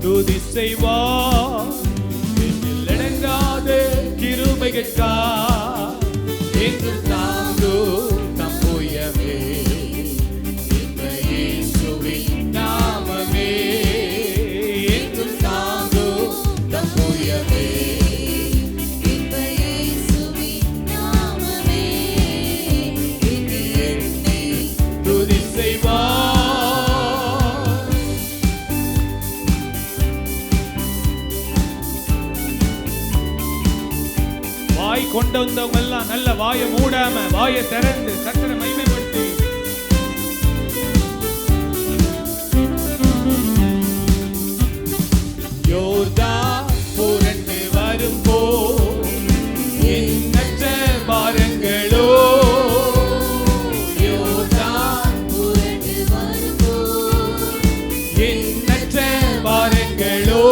துதி செய்வார். என்னில் அடங்காத கிருபைகளுக்காய் என்று தாங்கும் தம் புயமே இந்த இயேசுவின் நாமமே. என்று தாங்கும் தம் புயமே இந்த இயேசுவின் நாமமே. எண்ணி துதி செய்வார். வாய் கொண்டு வந்தவங்க எல்லாம் நல்ல வாயை மூடாம வாயை திறந்து கர்த்தரை மகிமைப்படுத்தி யோர்தான் புரண்டு வரும்போ எண்ணற்ற பாரங்களோ. யோர்தான் புரண்டு வரும்போ எண்ணற்ற பாரங்களோ.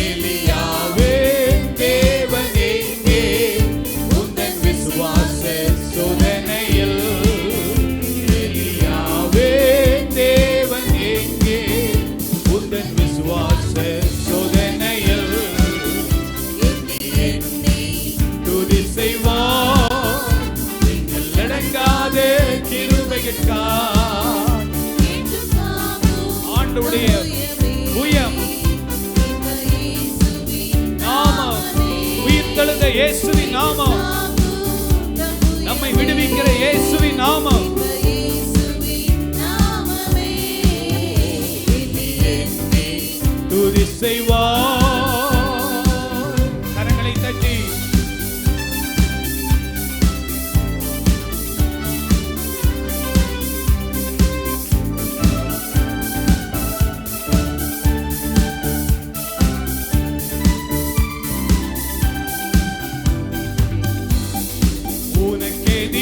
எலியாவே தேவன் எங்கே உந்தன் விசுவாச சோதனையில். எலியாவே தேவன் எங்கே உந்தன் விசுவாச சோதனையில். எண்ணி துதி செய்வார். நீங்கள் அடங்காத கிருபைகளுக்காய் என்று தாங்கும் ஆண்டவருடைய புயம் இந்த இயேசுவின் நாமம், உயிர்த்தெழுந்த இயேசுவின் நாமம், நம்மை விடுவிக்கிற இயேசுவின் நாமம். இந்த இயேசுவின் நாமமே. எண்ணி துதி செய்வார். கரங்களை தட்டி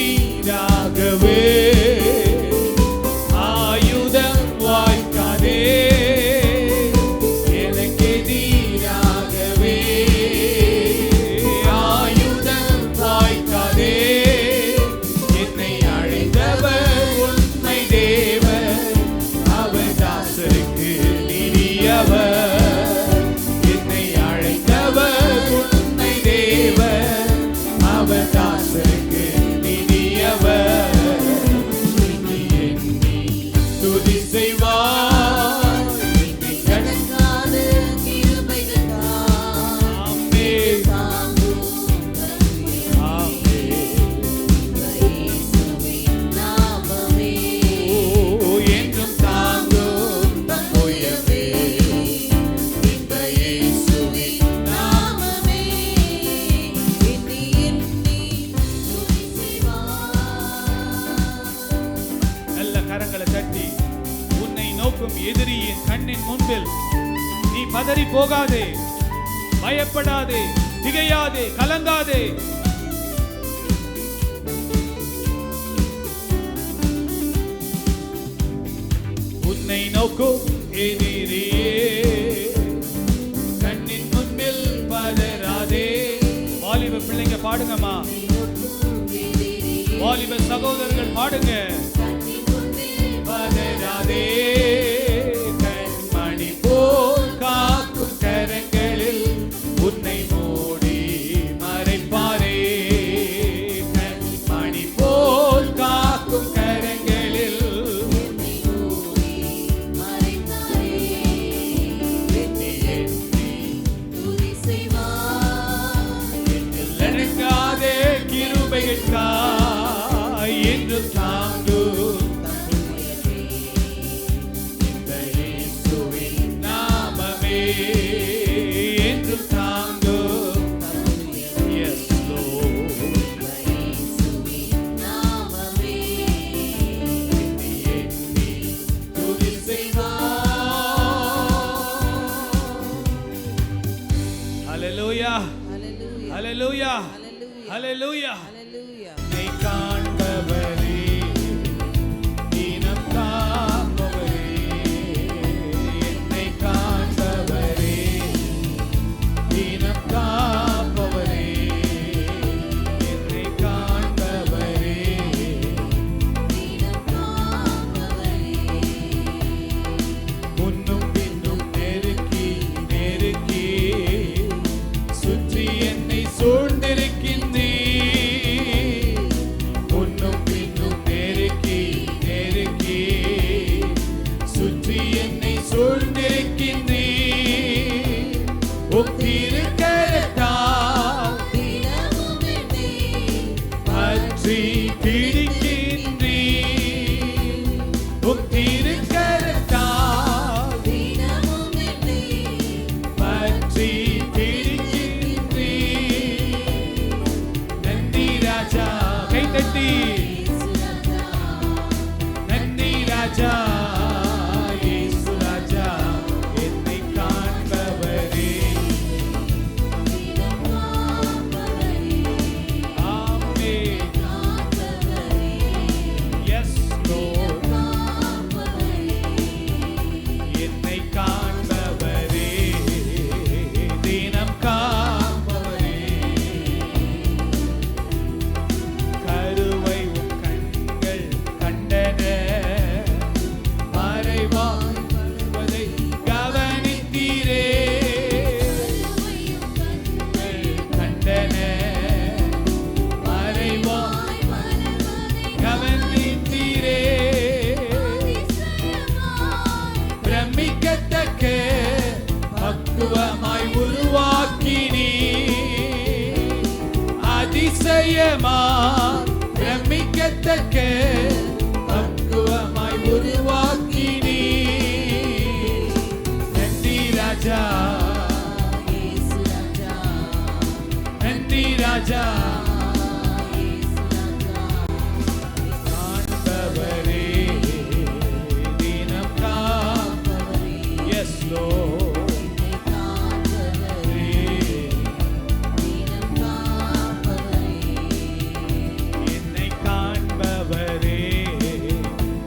உனக்கெதிராகவே ஆயுதம் வாய்க்காதே. எனக்கெதிராகவே ஆயுதம் வாய்க்காதே. என்னை அழைத்தவர் உண்மை தேவர், அவர் தாசருக்கு நிதியவர். என்னை அழைத்தவர் உண்மை தேவர், அவர் தாசருக்கு நிதியவர். எண்ணி துதி செய்வார். என்னை அடங்காத கிருபைகளுக்காய் ஆமே தாங்கும் ஆமே. இந்த இயேசுவின் நாமமே. என்றும் தாங்கும் தம் புயமே இந்த இயேசுவின் நாமமே. எண்ணி துதி செய்வார். நல்ல கரங்களை தட்டி உன்னை நோக்கும் எதிரியின் கண்ணின் முன்பில் நீ பதறி போகாதே, பயப்படாதே, திகையாதே, கலங்காதே. உன்னை நோக்கும் எதிரியே கண்ணின் முன்பில் பதறாதே. வாலிப பிள்ளைங்க பாடுங்கம்மா, வாலிப சகோதரர்கள் பாடுங்க. பதறாதே, கண்மணி போல் காக்கும் கரங்களில் உன்னை மூடி மறைப்பாரே. கண்மணி போல் காக்கும் கரங்களில் எண்ணி துதி செய்வார். என்னில் அடங்காத கிருபைகளுக்காய் என்று தாங்கும் இந்த இயேசுவின் நாமமே. என்று தாங்கும். Yes, Lord. இந்த இயேசுவின் நாமமே. எண்ணி துதி செய்வார். Hallelujah. Hallelujah. Hallelujah. Hallelujah. Hallelujah. Hallelujah. என்னை காண்பவரே, தினம் காப்பவரே. என்னை காண்பவரே, தினம் காப்பவரே. என்னை காண்பவரே, தினம் காப்பவரே. முன்னும் பின்னும் நெருங்கி சுற்றி என்னை சூழ்ந்திருக்கின்றீர் உம் திருக்கரத்தால் தினமும் என்னை பற்றி பிடிக்கின்றீர் உம் திருக்கரத்தால் தினமும் என்னை பற்றி பிடிக்கின்றீர். நன்றி ராஜா, கைதட்டி இயேசு ராஜா நன்றி ராஜா, இயேசு ராஜா, என்னை காண்பவரே. தினம் காப்பவரே ஆமென். காப்பவரே எஸ் லார்ட். காப்பவரே என்னை காண்பவரே, தினம் காப்பவரே. கருவை உம் கண்கள் கண்டன, மறைவாய் வருவதை கவனித்தீரே. கருவையும் கண்கள் கண்டன, மறைவாய் மலர்வதை கவனித்தீரே. அதிசயமாய் பிரமிக்கத்தக்க பக்குவமாய் உருவாக்கினீ. அதிசயமாய் பிரமிக்கத்தக்க பக்குவமாய் உருவாக்கினீ. நன்றி ராஜா, இயேசு ராஜா நன்றி ராஜா, இயேசு ராஜா காண்பவரே, தினம் காப்பவரே. Yes Lord. என்னை காப்பவரே தினம் காப்பவரே என்னை காண்பவரே.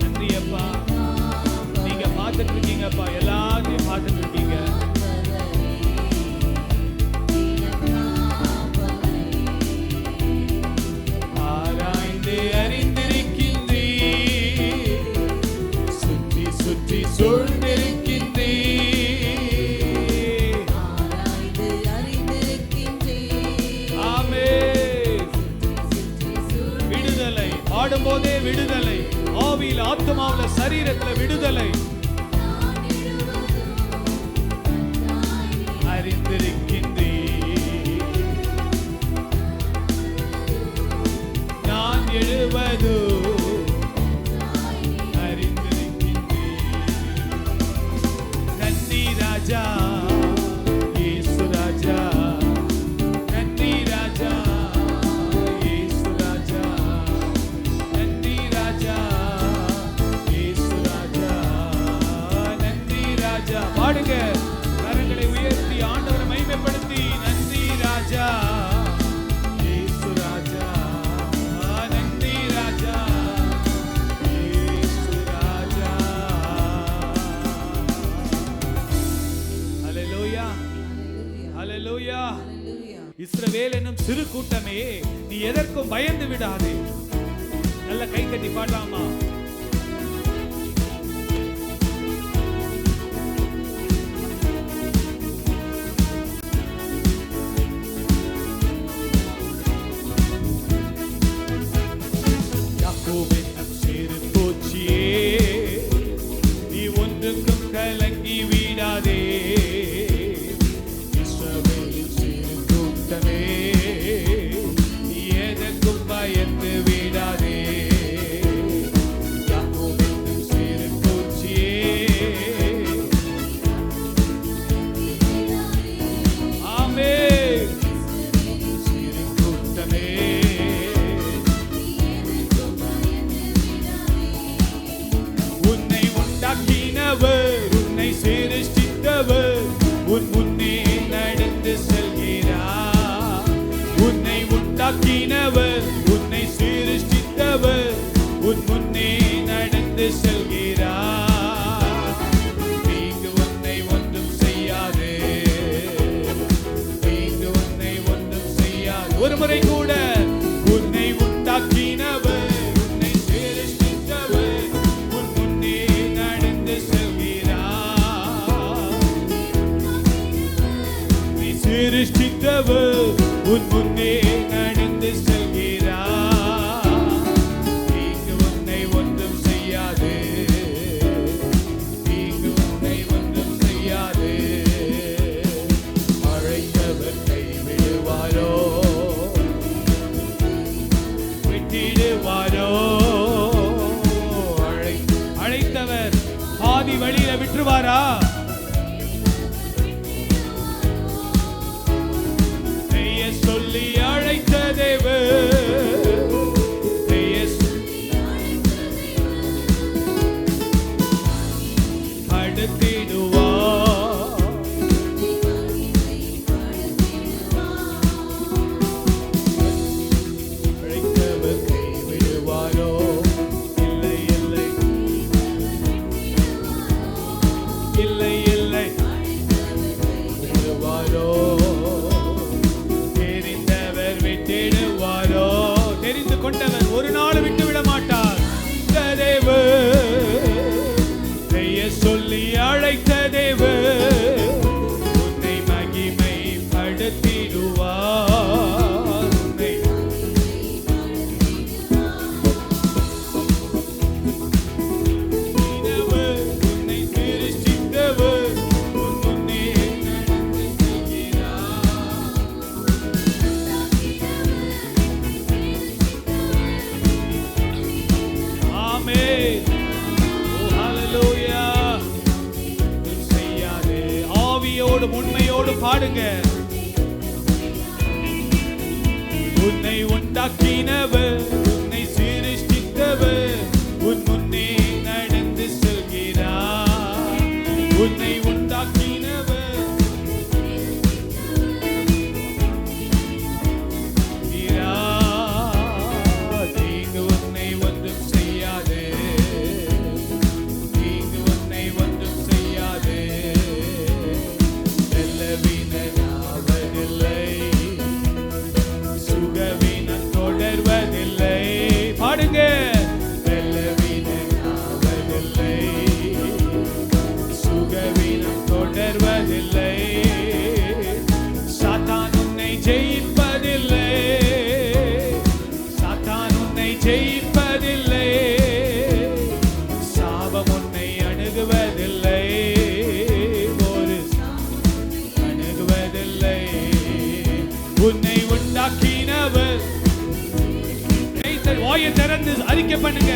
நன்றி அப்பா, நீங்க பார்த்துட்டு இருக்கீங்கப்பா, எல்லாத்தையும் பார்த்துட்டு இருக்கீங்க. ஆராய்ந்து அறிந்திருக்கின்றீர், சுற்றி சுற்றி சூழ்ந்திருக்கின்றீர். ஆராய்ந்து அறிந்திருக்கின்றேன் ஆமென். சுற்றி சூழ் விடுதலை பாடும்போதே விடுதலை, ஆவியில் ஆத்துமாவுல சரீரத்துல விடுதலை. நான் எழுவதும் கண்டாய் நீ அறிந்திருக்கின்றீர், நான் எழுவது கண்டாய் நீ அறிந்திருக்கின்றீர். நன்றி ராஜா, இயேசு ராஜா, நன்றி ராஜா, இயேசு ராஜா, நன்றி ராஜா, இயேசு ராஜா, நன்றி ராஜா. பாடுங்க, கரங்களை உயர்த்தி ஆண்டவரை மகிமைப்படுத்தி. நன்றி ராஜா, இயேசு ராஜா, நன்றி ராஜா, இயேசு ராஜா. ஹல்லேலூயா, ஹல்லேலூயா. ஹல்லேலூயா இஸ்ரவேல் என்னும் சிறு கூட்டமே, நீ எதற்கும் பயந்து விடாதே. நல்ல கை தட்டி பாடலாமா? யாக்கோபின் சிறு பூச்சியே, நீ ஒன்றுக்கும் கலங்கி விடாதே. இஸ்ரவேலின் சிறு கூட்டமே, நீ எதற்கும் பயந்து விடாதே. யாக்கோபின் சிறு பூச்சியே, ஆமென். சிறு கூட்டமே, உன்னை உண்டாக்கினவர், உன்னை சிருஷ்டித்தவர், உன் முன்னே நடந்து செல்கிறார். உன்னை உண்டாக்கினவர், உன்னை சிருஷ்டித்தவர், உன் முன்னே நடந்து செல்கிறார். தீங்கு உன்னை ஒன்றும் செய்யாது, தீங்கு உன்னை ஒன்றும் செய்யாது. ஒரு முறை கூட உன்னை உண்டாக்கினவர், உன்னை சிருஷ்டித்தவர், உன் முன்னே நடந்து செல்கிறார். நீ சிருஷ்டித்தவர், உன் முன்னே நடந்து செல்கிறார். தீங்கு உன்னை ஒன்றும் செய்யாது, விட்டுருவாரா? பெயர் சொல்லி அழைத்த தேவன், பெயர் சொல்லி படுத்திடுவார். அழைத்தவர் கைவிடுவாரோ? இல்லை இல்லை இல்லை இல்லை விடுவாரோ? தெரிந்தவர் விட்டிடுவாரோ? தெரிந்து கொண்டவர் ஒரு நாள் விட்டு விட மாட்டார். இந்த தேவன், பெயர் சொல்லி அழைத்த தேவன், உன்னை மகிமைப்படுத்திடுவார். உன்னை சிருஷ்டித்தவர், உன் முன்னே நடந்து செல்கிறார். ஆமென். ஓ ஹalleluya. செய்யாதே. ஆவியோடு உண்மையோடு பாடுங்க. உன்னை உண்டாக்கினவர், உன்னை சிருஷ்டித்தவர், உன் முன்னே நடந்து செல்கிறார். உன்னை உண்டாக்கினவர் தீங்கு உன்னை ஒன்றும் செய்யாதே. தீங்கு உன்னை ஒன்றும் செய்யாதே. வெல்லவீனனாவதில்லை, சுகவீனம் தொடர்வதில்லை. பாடுங்க. வெல்லவீனனாவதில்லை, சுகவீனம் தொடர்வதில்லை. சாத்தான் உன்னை ஜெயிப்பதில்லை, சாத்தான் உன்னை ஜெயிப்பதில்லை. சாபம் உன்னை அணுகுவதில்லை, ஒரு அணுகுவதில்லை. உன்னை உண்டாக்கினவர், வாயை திறந்து அறிக்கை பண்ணுங்க.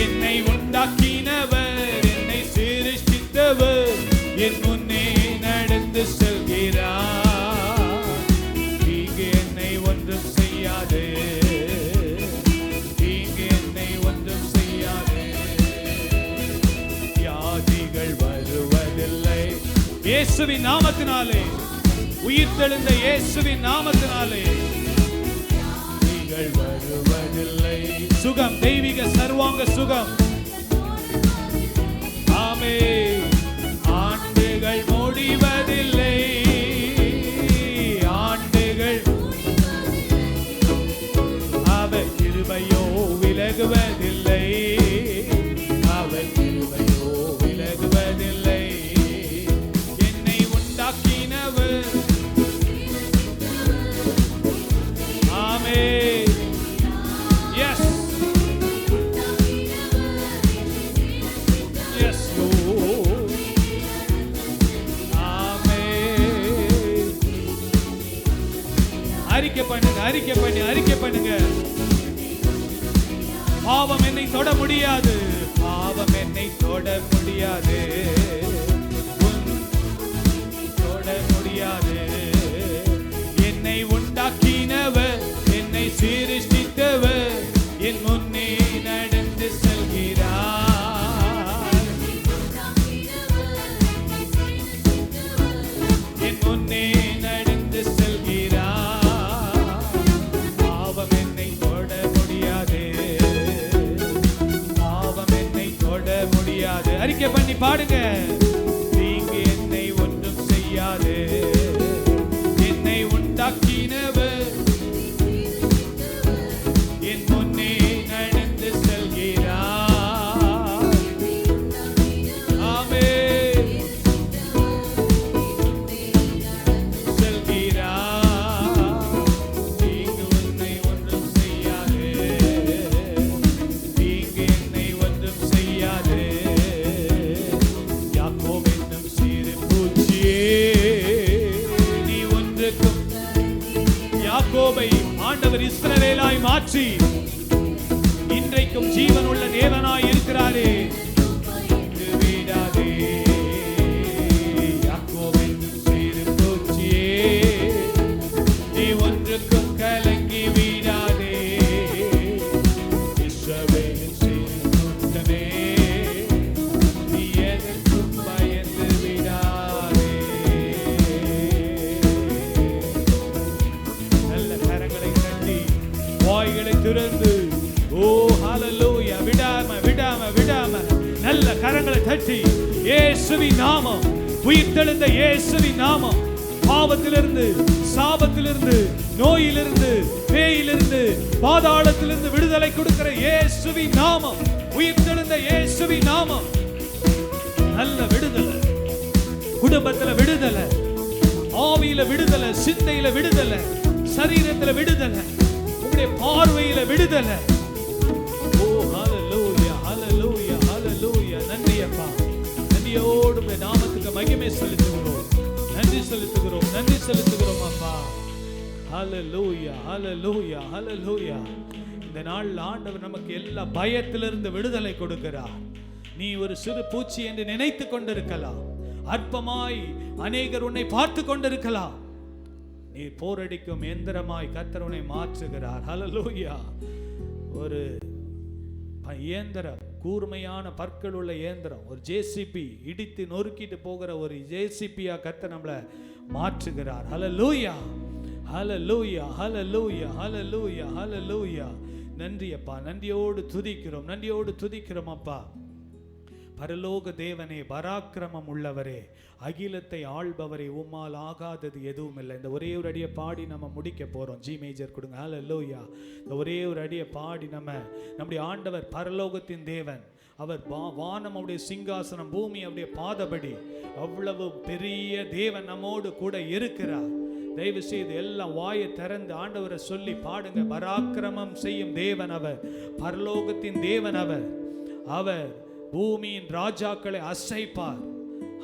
என்னை உண்டாக்கினவர், என்னை சிருஷ்டித்தவர், என் முன்னே நடந்து செல்கிறார். தீங்கு என்னை ஒன்றும் செய்யாதே, தீங்கு என்னை ஒன்றும் செய்யாதே. வியாதிகள் வருவதில்லை இயேசுவின் நாமத்தினாலே, உயிர்த்தெழுந்த இயேசுவின் நாமத்தினாலே. வியாதிகள் வருவதில்லை. சுகம், தெய்வீக சர்வாங்க சுகம். ஆமென். ஆண்டுகள் முடிவதில்லை, ஆண்டுகள் அவர் கிருபையோ விலகுவதில்லை, அவர் கிருபையோ விலகுவதில்லை. என்னை உண்டாக்கினவர். ஆமென். Yes. Yes, Lord. ஆமென். அறிக்கை பண்ணுங்க, அறிக்கை பண்ணுங்க. பாவம் என்னை தொட முடியாது, பாவம் என்னை தொட முடியாது, தொட முடியாது. என்னை உண்டாக்கினவர், என்னை சிருஷ்டித்தவர், என் முன்னே நடந்து செல்கிறார். என் முன்னே நடந்து செல்கிறார். பாவம் என்னை தொட முடியாது, பாவம் என்னை தொட முடியாது. அறிக்கை பண்ணி பாடுங்க. தீங்கு என்னை ஒன்றும் செய்யாது. என்னை உண்டாக்கினவர், என் முன்னே நடந்து செல்கிறார். ஆமென். செல்கிறார். தீங்கு என்னை ஒன்றும் செய்யாது, தீங்கு என்னை ஒன்றும் செய்யாது. யாக்கோபு என்னும் சிறு பூச்சியே, நீ ஒன்றுக்கும். யாக்கோபை ஆண்டவர் இஸ்ரவேலாய் மாற்றி இன்றைக்கும் ஜீவனுள்ள தேவனாய் இருக்கிறாரே. கரங்களை தட்டி இயேசுவின் நாமம், உயிர்த்தெழுந்த இயேசுவின் நாமம், பாவத்திலிருந்து, சாபத்திலிருந்து, நோயிலிருந்து, பேயிலிருந்து, பாதாளத்திலிருந்து விடுதலை கொடுக்கிற இயேசுவின் நாமம், உயிர்த்தெழுந்த இயேசுவின் நாமம். நல்ல விடுதலை, குடும்பத்துல விடுதலை, ஆவியில விடுதலை, சிந்தையில விடுதலை, சரீரத்துல விடுதலை, உங்களுடைய பார்வையில விடுதலை. ஓ ஹalleluya, ஹalleluya, ஹalleluya. நன்றி அப்பா, நன்றியோடு உம்முடைய நாமத்துக்கு மகிமை செலுத்துகிறோம், நன்றி செலுத்துகிறோம், நன்றி செலுத்துகிறோம் அப்பா. ஹalleluya, ஹalleluya, ஹalleluya. இந்த நாள் ஆண்டவர் நமக்கு எல்லா பயத்திலிருந்து விடுதலை கொடுக்கிறார். நீ ஒரு சிறு பூச்சி என்று நினைத்து கொண்டிருக்கலாம், அற்பமாய் அநேகர் உன்னை பார்த்து கொண்டிருக்கலாம். நீ போரடிக்கும் எந்திரமாய் கர்த்தர் உன்னை மாற்றுகிறார். ஹalleluya. ஒரு இயந்திரம், கூர்மையான பற்கள் உள்ள இயந்திரம், ஒரு ஜேசிபி இடித்து நொறுக்கிட்டு போகிற ஒரு ஜேசிபியா கர்த்தர் நம்மளை மாற்றுகிறார். ஹalleluya, ஹalleluya, ஹalleluya, ஹalleluya, ஹalleluya. நன்றி அப்பா, நன்றியோடு துதிக்கிறோம், நன்றியோடு துதிக்கிறோம் அப்பா. பரலோக தேவனே, பராக்கிரமம் உள்ளவரே, அகிலத்தை ஆள்பவரே, உம்மால் ஆகாதது எதுவும் இல்லை. இந்த ஒரே ஒரு அடியை பாடி நம்ம முடிக்க போறோம். ஜி மேஜர் கொடுங்க. ஹalleluya. இந்த ஒரே ஒரு அடியை பாடி நம்முடைய ஆண்டவர் பரலோகத்தின் தேவன், அவர் வானம் அவருடைய சிங்காசனம், பூமி அவருடைய பாதபடி, அவ்வளவு பெரிய தேவன் நம்மோடு கூட இருக்கிறார். தயவு செய்து எல்லாம் வாயை திறந்து ஆண்டவரை சொல்லி பாடுங்க. பராக்கிரமம் செய்யும் தேவன் அவர், பரலோகத்தின் தேவன் அவர், அவர் பூமியின் ராஜாக்களை அசைப்பார்.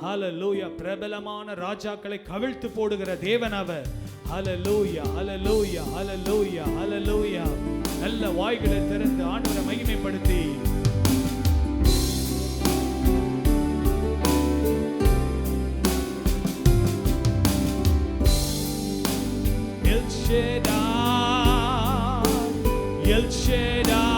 ஹalleluya. பிரபலமான ராஜாக்களை கவிழ்த்து போடுகிற தேவன் அவர். ஹalleluya, ஹalleluya, ஹalleluya, ஹalleluya. நல்ல வாய்களை திறந்து ஆண்டவரை மகிமைப்படுத்தி எல் ஷேடாய், எல் ஷேடாய்,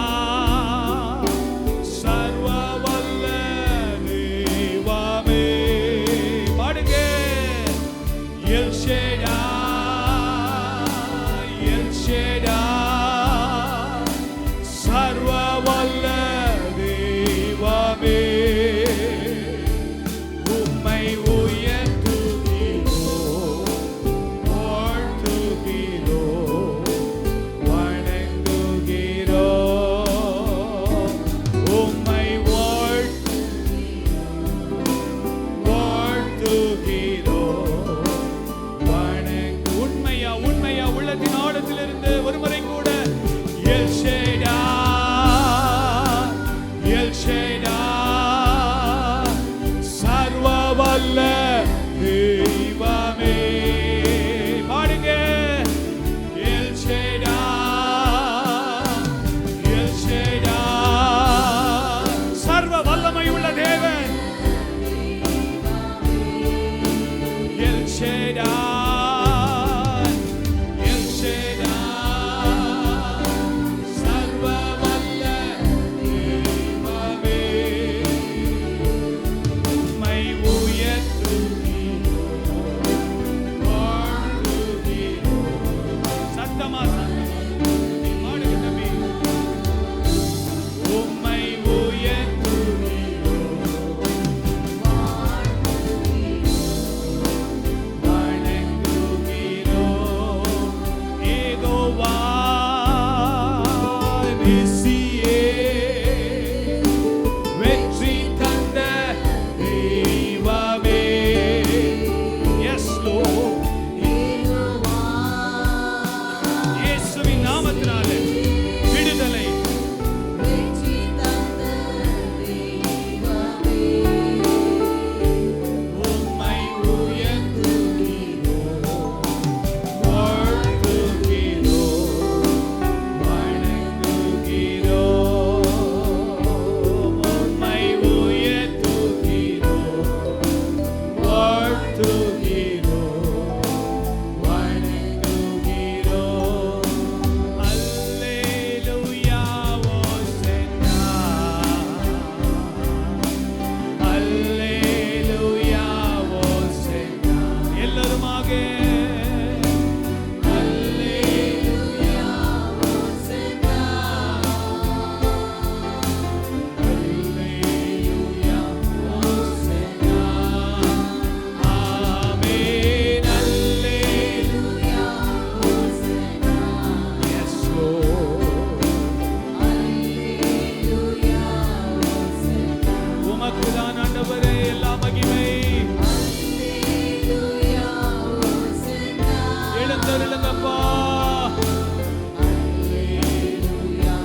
உமக்கு தான் ஆண்டவரே எல்லா மகிமை. அல்லேலூயா ஓசன்னா எழுந்தருளுங்கப்பா. அல்லேலூயா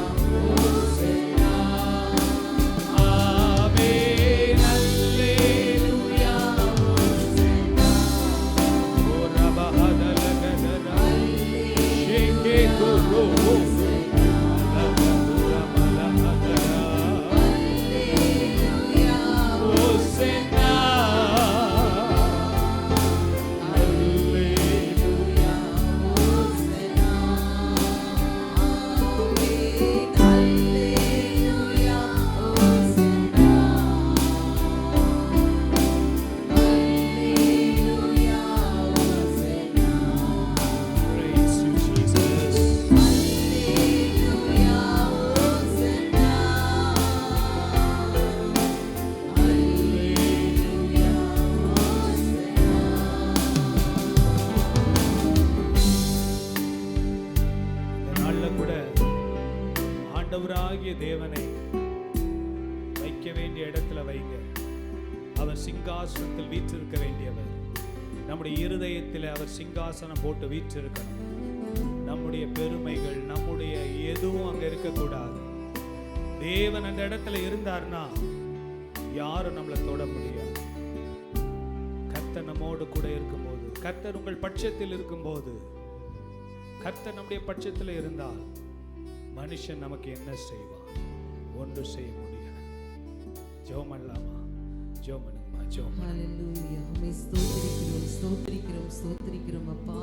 ஓசன்னா ஆமென். அல்லேலூயா. ஓசன்னா ஓ ரபஹதலகதரா. ஷேகே குரு. லகதுரமலஹதரா. அல்லேலூயா ஓசன்னா. அல்லேலூயா ஓசன்னா ஆமென் அல்லேலூயா ஓசன்னா அல்லேலூயா ஓசன்னா Praise you, Jesus. அல்லேலூயா ஓசன்னா அல்லேலூயா இந்த நாள்ல கூட ஆண்டவராகிய தேவனை வைக்க வேண்டிய இடத்துல வைங்க. அவர் சிங்காசனத்தில் வீற்றிருக்க வேண்டியவர். நம்முடைய இருதயத்தில் அவர் சிங்காசனம் போட்டு வீற்றிருக்கணும். நம்முடைய பெருமைகள், நம்முடைய எதுவும் அங்க இருக்கக்கூடாது. தேவன் அந்த இடத்துல இருந்தார்னா யாரும் நம்மளை தொட முடியாது. கர்த்தர் நம்மோடு கூட இருக்கும்போது, கர்த்தர் உங்கள் பட்சத்தில் இருக்கும்போது, கர்த்தர் நம்முடைய பட்சத்தில் இருந்தால் மனுஷன் நமக்கு என்ன செய்வான்? ஒன்று செய்ய முடியாது. ஜெபம் பண்ணலாமா? ஜெபம் பண்ணுங்கம்மா, ஜெபம் பண்ணுங்க. ஹalleluya. உம்மை ஸ்தோத்திரிக்கிறோம், ஸ்தோத்திரிக்கிறோம், ஸ்தோத்திரிக்கிறோம் அப்பா.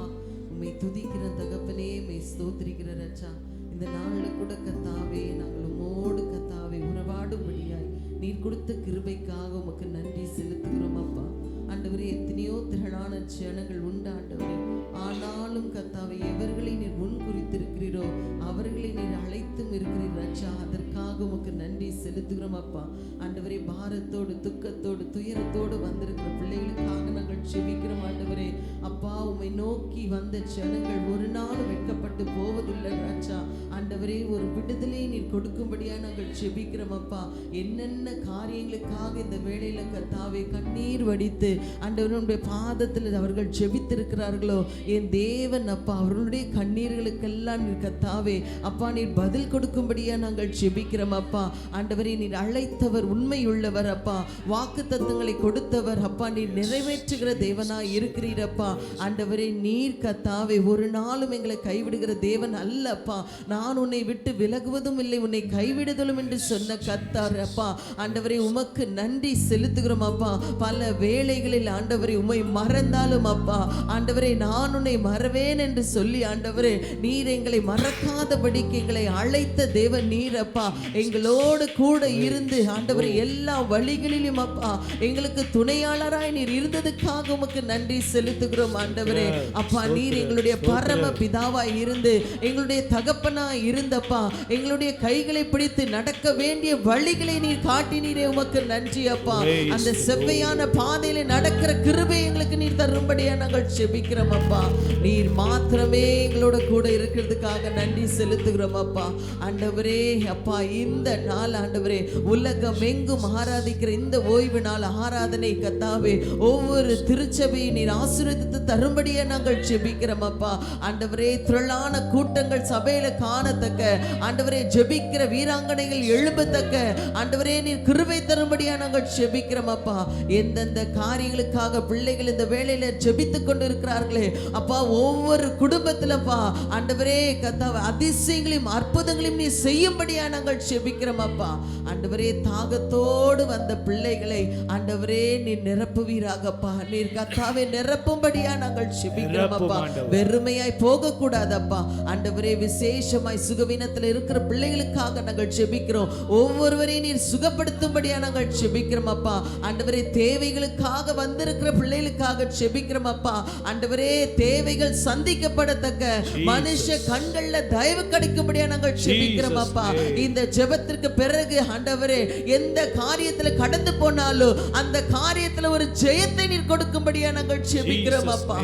உம்மை துதிக்கிற தகப்பனே, உம்மை ஸ்தோத்திரிக்கிற ரட்சா. இந்த நாள்ல கூட கர்த்தாவே நாங்கள் உம்மோடு கர்த்தாவே உறவாடும்படியாய் நீர் கொடுத்த கிருபைக்காக உமக்கு நன்றி செலுத்துகிறோம் அப்பா. ஆண்டவரே, எத்தனையோ திரளான ஜனங்கள் உண்டு ஆண்டவரே. ஆனாலும் கர்த்தாவே, எவர்களை நீர் முன் குறித்திருக்கிறீரோ அவர்களை நீர் அழைத்தும் இருக்கிறீர் ரட்சா. அதற்காக உமக்கு நன்றி செலுத்துகிறோம் அப்பா. ஆண்டவரே, பாரத்தோடு துக்கத்தோடு துயரத்தோடு வந்திருக்கிற பிள்ளைகளுக்காக நாங்கள் செபிக்கிறோம் ஆண்டவரே. அப்பா, உம்மை நோக்கி வந்த ஜனங்கள் ஒரு நாள் வெட்கப்பட்டு போவதில்லை ராஜா. ஆண்டவரே, ஒரு விடுதலை நீர் கொடுக்கும்படியா நாங்கள் செபிக்கிறோம் அப்பா. என்னென்ன காரியங்களுக்காக இந்த வேளையில கர்த்தாவே கண்ணீர் வடித்து ஆண்டவருடைய பாதத்தில் அவர்கள் ஜெபித்திருக்கிறார்களோ என் தேவன் அப்பா, அவர்களுடைய கண்ணீர்களுக்கெல்லாம் நீர் கர்த்தாவே அப்பா நீர் பதில் கொடுக்கும்படியா நாங்கள் ஜெபிக்கிறோம் அப்பா. ஆண்டவரே, நீர் அழைத்தவர் உண்மையுள்ளவர் அப்பா. வாக்கு தத்தங்களை கொடுத்தவர் அப்பா. நீர் நிறைவேற்றுகிற தேவனாய் இருக்கிறீரப்பா. ஆண்டவரே, நீர் கர்த்தாவே ஒரு நாளும் எங்களை கைவிடுகிற தேவன் அல்லப்பா. நான் உன்னை விட்டு விலகுவதும் இல்லை, உன்னை கைவிடுதலும் என்று சொன்ன கர்த்தர் அப்பா. ஆண்டவரே, உமக்கு நன்றி செலுத்துகிறோம் அப்பா. பல வேளைகளில் ஆண்டவரே உம்மை மறந்தாலும் அப்பா, ஆண்டவரே நான் உன்னை மறவேன் என்று சொல்லி ஆண்டவரே நீர் எங்களை மறக்காதபடிக்கு எங்களை அழைத்த தேவன் நீர் அப்பா. எங்களோடு கூட இருந்து ஆண்டவரே எல்லா வழிகளிலும் அப்பா எங்களுக்கு துணையாளராய் நீர் இருந்ததுக்காக உமக்கு நன்றி செலுத்துகிறோம் ஆண்டவரே. அப்பா, நீர் எங்களுடைய பரம பிதாவாய் இருந்து எங்களுடைய தகப்பனாய் இருந்தப்பா. எங்களுடைய கைகளை பிடித்து நடக்க வேண்டிய வழிகளை நீர் காட்டினீரே, உமக்கு நன்றி அப்பா. அந்த செவ்வையான பாதையில நடக்கிற கிருபை எங்களுக்கு நீர் தரும்படியா நாங்கள் செபிக்கிறோம் அப்பா. நீர் மாத்திரமே எங்களோட கூட இருக்கிறதுக்காக நன்றி செலுத்துகிறோம் அப்பா. ஆண்டவரே அப்பா, இந்த நாள் ஆண்டவரே உலகம் எங்கும் ஆராதிக்கிற இந்த ஓய்வு நாள் ஆராதனை கர்த்தாவே ஒவ்வொரு திருச்சபையை நீர் ஆசீர்வதித்து தரும்படியா நாங்கள் செபிக்கிறோம் அப்பா. ஆண்டவரே, திரளான கூட்டங்கள் சபையில காணத்தக்க ஆண்டவரே, ஜெபிக்கிற வீராங்கனைகள் எழும்பத்தக்க ஆண்டவரே நீர் கிருபை தரும்படியா நாங்கள் செபிக்கிறோம் அப்பா. எந்தெந்த காரியங்களுக்காக பிள்ளைகள் இந்த வேளையில ஜெபித்துக் கொண்டு இருக்கிறார்களே அப்பா, ஒவ்வொரு குடும்பத்திலப்பா ஆண்டவரே கர்த்தாவே அதிசயங்களையும் அற்புதங்களையும் நீ செய்யும்படியா நாங்கள் செபிக்கிறோம் அப்பா. ஆண்டவரே, தாகத்தோடு வந்த பிள்ளைகளை ஆண்டவரே நீர் நிரப்புவீராகப்பா. நீர் கர்த்தாவே நிரப்பும்படியா நாங்கள் செபிக்கிறோம் அப்பா. வெறுமையாய் போக கூடாதப்பா. ஆண்டவரே, விசேஷமாய் சுகவீனத்தில் இருக்கிற பிள்ளைகளுக்காக நாங்கள் செபிக்கிறோம். ஒவ்வொருவரையும் நீர் சுகப்படுத்தும்படியா நாங்கள் செபிக்கிறோம் அப்பா. ஆண்டவரே, தேவைகளுக்காக முன்பாக வந்திருக்கிற பிள்ளைகளுக்காக ஜெபிக்கிறோம் அப்பா. ஆண்டவரே, தேவைகள் சந்திக்கப்படத்தக்க மனுஷ கண்கள்ல தயவு கிடைக்கும்படியா நாங்கள் ஜெபிக்கிறோம் அப்பா. இந்த ஜெபத்திற்கு பிறகு ஆண்டவரே, எந்த காரியத்துல கடந்து போனாலும் அந்த காரியத்துல ஒரு ஜெயத்தை நீர் கொடுக்கும்படியா நாங்கள் ஜெபிக்கிறோம் அப்பா.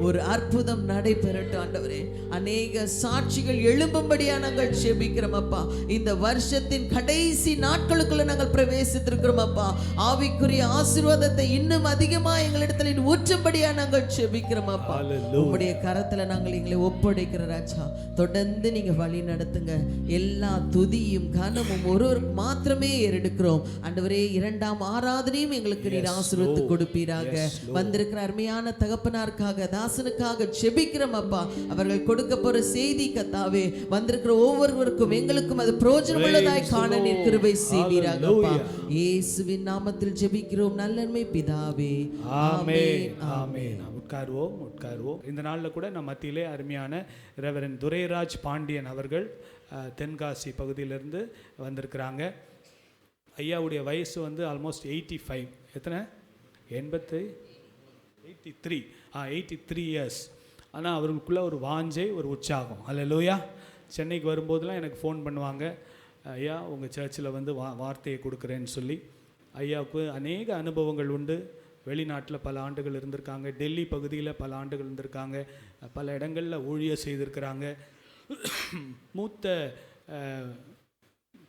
ஒரு அற்புதம் நடைபெறட்டும் ஆண்டவரே. அநேக சாட்சிகள் எழும்பும்படியா நாங்கள் ஜெபிக்கிறோம் அப்பா. இந்த வருஷத்தின் கடைசி நாட்களுக்குள்ள நாங்கள் பிரவேசித்திருக்கிறோம் அப்பா. ஆவிக்குரிய ஆசீர்வாதத்தை இன்னும் அதிகமா எங்களிடத்தில் ஊற்றும்படியா நாங்கள் ஜெபிக்கிறோம் அப்பா. உம்முடைய கரத்துல நாங்கள் எங்களை ஒப்படைக்கிற ராஜா, தொடர்ந்து நீங்க வழி நடத்துங்க. எல்லா துதியும் கனமும் ஒருவருக்கு மாத்திரமே ஏறெடுக்கிறோம் ஆண்டவரே. இரண்டாம் ஆராதனையும் எங்களுக்கு நீர் ஆசீர்வதித்து கொடுப்பீராக. வந்திருக்கிற அருமையான தகப்பனாருக்காக, தாசனுக்காக ஜெபிக்கிறோம் அப்பா. அவர்கள் கொடுக்க போற செய்தி கர்த்தாவே, வந்திருக்கிற ஒவ்வொருவருக்கும் எங்களுக்கும் அது பிரயோஜனமுள்ளதாய் காண நீர் கிருபை செய்வீராக அப்பா. இயேசுவின் நாமத்தில் ஜெபிக்கிறோம் நல்லன்மை பிதாவே, ஆமென் ஆமென். உட்காருவோம். இந்த நாளில் கூட நம்ம மத்தியிலே அருமையான ரெவரண்ட் துரைராஜ் பாண்டியன் அவர்கள் தென்காசி பகுதியிலிருந்து வந்திருக்கிறாங்க. ஐயாவுடைய வயசு வந்து ஆல்மோஸ்ட் 85. எத்தனை? 83 இயர்ஸ். ஆனால் அவர்களுக்குள்ள ஒரு வாஞ்சை, ஒரு உற்சாகம். அல்லேலூயா. சென்னைக்கு வரும்போதெல்லாம் எனக்கு ஃபோன் பண்ணுவாங்க, ஐயா உங்கள் சர்ச்சில் வந்து வார்த்தையை கொடுக்குறேன்னு சொல்லி. ஐயாவுக்கு அநேக அனுபவங்கள் உண்டு. வெளிநாட்டில் பல ஆண்டுகள் இருந்திருக்காங்க, டெல்லி பகுதியில் பல ஆண்டுகள் இருந்திருக்காங்க, பல இடங்களில் ஊழியம் செய்திருக்கிறாங்க. மூத்த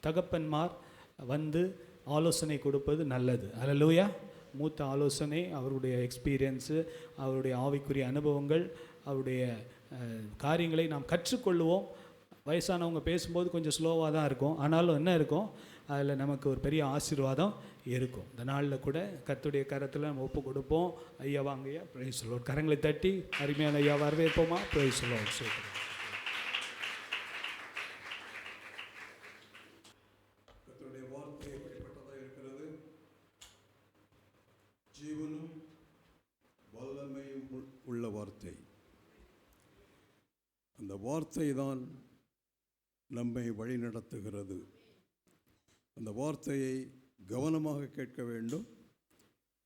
தகப்பன்மார் வந்து ஆலோசனை கொடுப்பது நல்லது. அல்லேலூயா. மூத்த ஆலோசனை, அவருடைய எக்ஸ்பீரியன்ஸு, அவருடைய ஆவிக்குரிய அனுபவங்கள், அவருடைய காரியங்களை நாம் கற்றுக்கொள்ளுவோம். வயசானவங்க பேசும்போது கொஞ்சம் ஸ்லோவாக தான் இருக்கும், ஆனாலும் என்ன இருக்கும், அதில் நமக்கு ஒரு பெரிய ஆசீர்வாதம் இருக்கும். இந்த நாளில் கூட கர்த்தருடைய கரத்தில் நம்ம ஒப்பு கொடுப்போம். ஐயா வாங்க ஐயா, பிரைஸ் தி லார்ட். கரங்களை தட்டி அருமையான ஐயா வரவேற்போமா? Praise the Lord. கர்த்தருடைய வார்த்தை எப்படிப்பட்டதாக இருக்கிறது? ஜீவனும் வல்லமையும் உள்ள வார்த்தை. அந்த வார்த்தை தான் நம்மை வழிநடத்துகிறது. அந்த வார்த்தையை கவனமாக கேட்க வேண்டும்.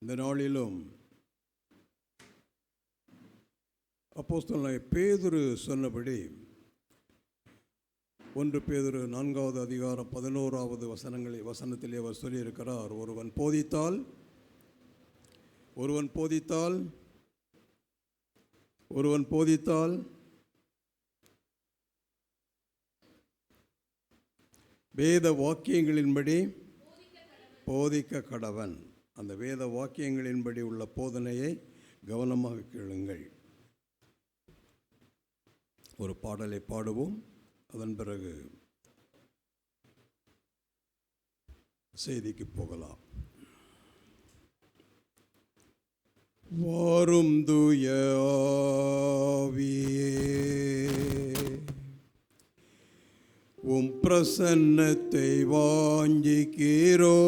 இந்த நாளிலும் அப்போஸ்தலனாகிய பேதுரு சொன்னபடி 1 பேதுரு 4வது அதிகாரம் 11வது வசனத்திலே அவர் சொல்லியிருக்கிறார், ஒருவன் போதித்தால் வேத வாக்கியங்களின்படி போதிக்க கடவன். அந்த வேத வாக்கியங்களின்படி உள்ள போதனையை கவனமாக கேளுங்கள். ஒரு பாடலை பாடுவோம், அதன் பிறகு செய்திக்கு போகலாம். வாரும் தூய ஆவியே, உம் பிரசன்னத்தை வாஞ்சிக்கிறோம்.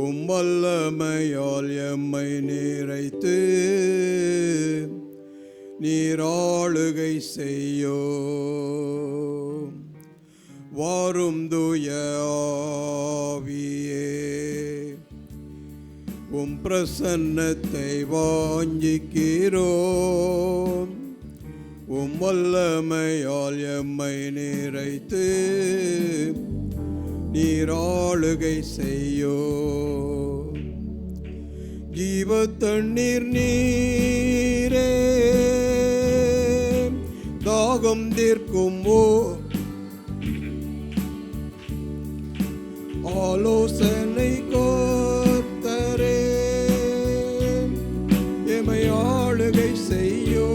உம் வல்லமையால் எம்மை நிறைத்து நீர் ஆளுகை செய்யோம். வாரும் தூய ஆவியே, உம் பிரசன்னத்தை வாஞ்சிக்கிறோம். உம் வல்லமையால் எம்மை நிறைத்து நீர் ஆளுகை செய்யோம். ஜீவ தண்ணீர் நீரே, தாகம் தீர்க்கும் ஆலோசனை கோத்தரே, எமை ஆளுகை செய்யோ.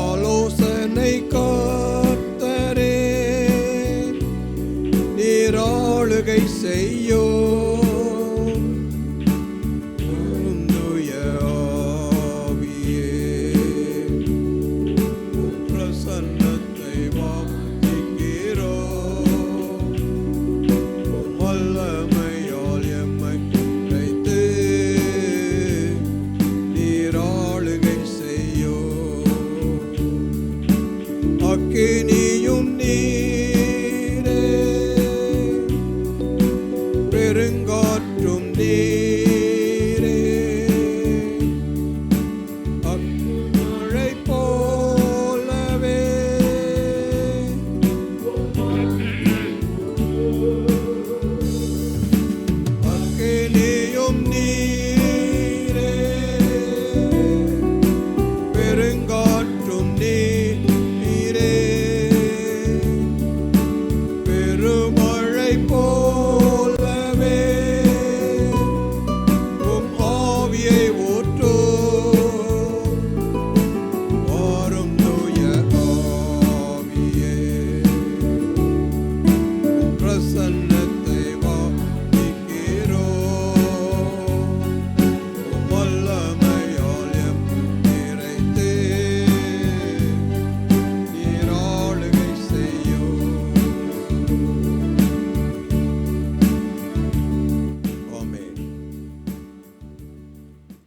ஆலோசனை கோத்தரே, நீர் ஆளுகை செய்யோ. வல்லமையால் எம்மை பெருங்காற்றும் நீரே அக்மழை போலவே அக்கினியும் நீரே பெருங்காற்றும் நீரே பெருமழை போலவே உம் ஆவியை ஊற்றும் வாரும் தூய ஆவியே உம் பிரசன்னத்தை வாஞ்சிக்கிறோம் உம் வல்லமையால் நிறைத்து நீர் ஆளுகை செய்யும். ஆமென்.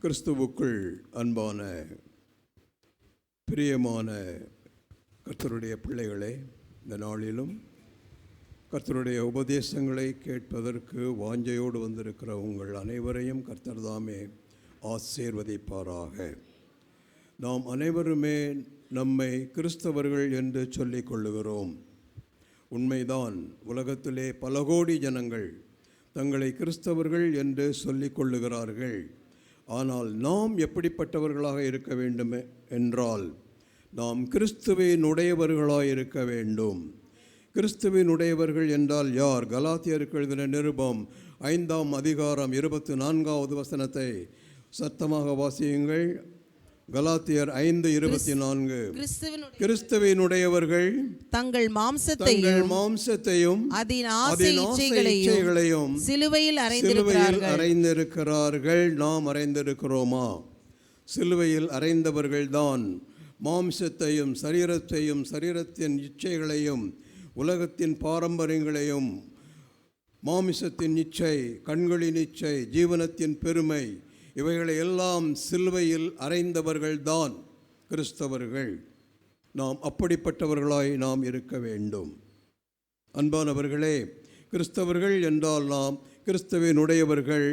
கிறிஸ்துவுக்குள் அன்பான பிரியமான கர்த்தருடைய பிள்ளைகளே, இந்த நாளிலும் கர்த்தருடைய உபதேசங்களை கேட்பதற்கு வாஞ்சையோடு வந்திருக்கிற உங்கள் அனைவரையும் கர்த்தர் தாமே ஆசீர்வதிப்பாராக. நாம் அனைவருமே நம்மை கிறிஸ்தவர்கள் என்று சொல்லிக் கொள்ளுகிறோம். உண்மைதான், உலகத்திலே பல கோடி ஜனங்கள் தங்களை கிறிஸ்தவர்கள் என்று சொல்லிக் கொள்ளுகிறார்கள். ஆனால் நாம் எப்படிப்பட்டவர்களாக இருக்க வேண்டும் என்றால், நாம் கிறிஸ்துவினுடையவர்களாக இருக்க வேண்டும். கிறிஸ்துவினுடையவர்கள் என்றால் யார்? கலாத்தியருக்கு எழுதின நிருபம் 5ஆம் அதிகாரம் 24வது வசனத்தை சத்தமாக வாசியுங்கள். கலாத்தியர் 5:24. கிறிஸ்துவினுடையவர்கள் தங்கள் மாம்சத்தையும் அதன் ஆசை இச்சைகளையும் சிலுவையில் அறைந்திருக்கிறார்கள். நாம் அறைந்திருக்கிறோமா? சிலுவையில் அறைந்தவர்கள்தான் மாம்சத்தையும் சரீரத்தின் இச்சைகளையும் உலகத்தின் பாரம்பரியங்களையும், மாமிசத்தின் இச்சை, கண்களின் இச்சை, ஜீவனத்தின் பெருமை, இவைகளை எல்லாம் சிலுவையில் அறைந்தவர்கள்தான் கிறிஸ்தவர்கள். நாம் அப்படிப்பட்டவர்களாய் நாம் இருக்க வேண்டும். அன்பானவர்களே, கிறிஸ்தவர்கள் என்றால் நாம் கிறிஸ்துவினுடையவர்கள்,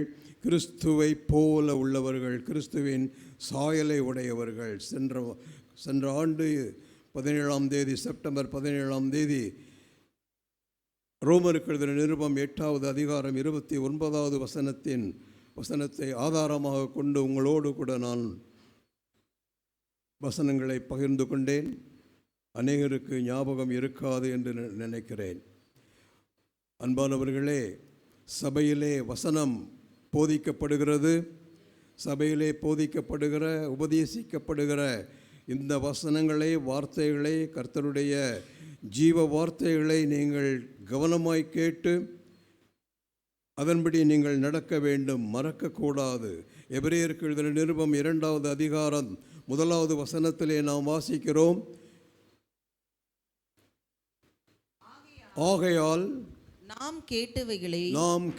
கிறிஸ்துவை போல உள்ளவர்கள், கிறிஸ்துவின் சாயலை உடையவர்கள். சென்ற ஆண்டு 17ஆம் தேதி, செப்டம்பர் 17ஆம் தேதி, ரோமருக்கு எழுதின நிருபம் 8வது அதிகாரம் 29வது வசனத்தை ஆதாரமாக கொண்டு உங்களோடு கூட நான் வசனங்களை பகிர்ந்து கொண்டேன். அநேகருக்கு ஞாபகம் இருக்காது என்று நினைக்கிறேன். அன்பானவர்களே, சபையிலே வசனம் போதிக்கப்படுகிறது. சபையிலே போதிக்கப்படுகிற, உபதேசிக்கப்படுகிற இந்த வசனங்களை, வார்த்தைகளை, கர்த்தருடைய ஜீவ வார்த்தைகளை நீங்கள் கவனமாய் கேட்டு அதன்படி நீங்கள் நடக்க வேண்டும், மறக்கக்கூடாது. எபிரேயருக்கு எழுதின நிருபம் 2வது அதிகாரம் 1வது வசனத்திலே நாம் வாசிக்கிறோம், ஆகையால் நாம்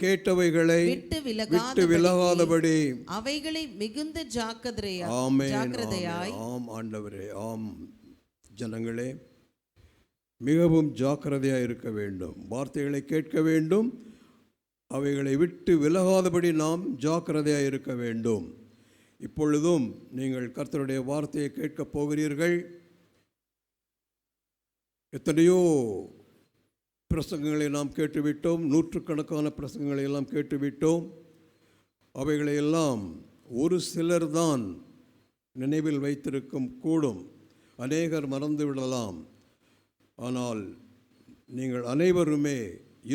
கேட்டவைகளை விட்டு விலகாதபடி அவைகளை மிகுந்த ஜாக்கிரதையாய். ஆம் ஆண்டவரே, ஆம் ஜனங்களே, மிகவும் ஜாக்கிரதையாக இருக்க வேண்டும். வார்த்தைகளை கேட்க வேண்டும், அவைகளை விட்டு விலகாதபடி நாம் ஜாக்கிரதையாக இருக்க வேண்டும். இப்பொழுதும் நீங்கள் கர்த்தருடைய வார்த்தையை கேட்கப் போகிறீர்கள். எத்தனையோ பிரசங்கங்களை நாம் கேட்டுவிட்டோம், நூற்றுக்கணக்கான பிரசங்கங்களை எல்லாம் கேட்டுவிட்டோம். அவைகளையெல்லாம் ஒரு சிலர் தான் நினைவில் வைத்திருக்கும் கூடும், அநேகர் மறந்து விடலாம். ஆனால் நீங்கள் அனைவருமே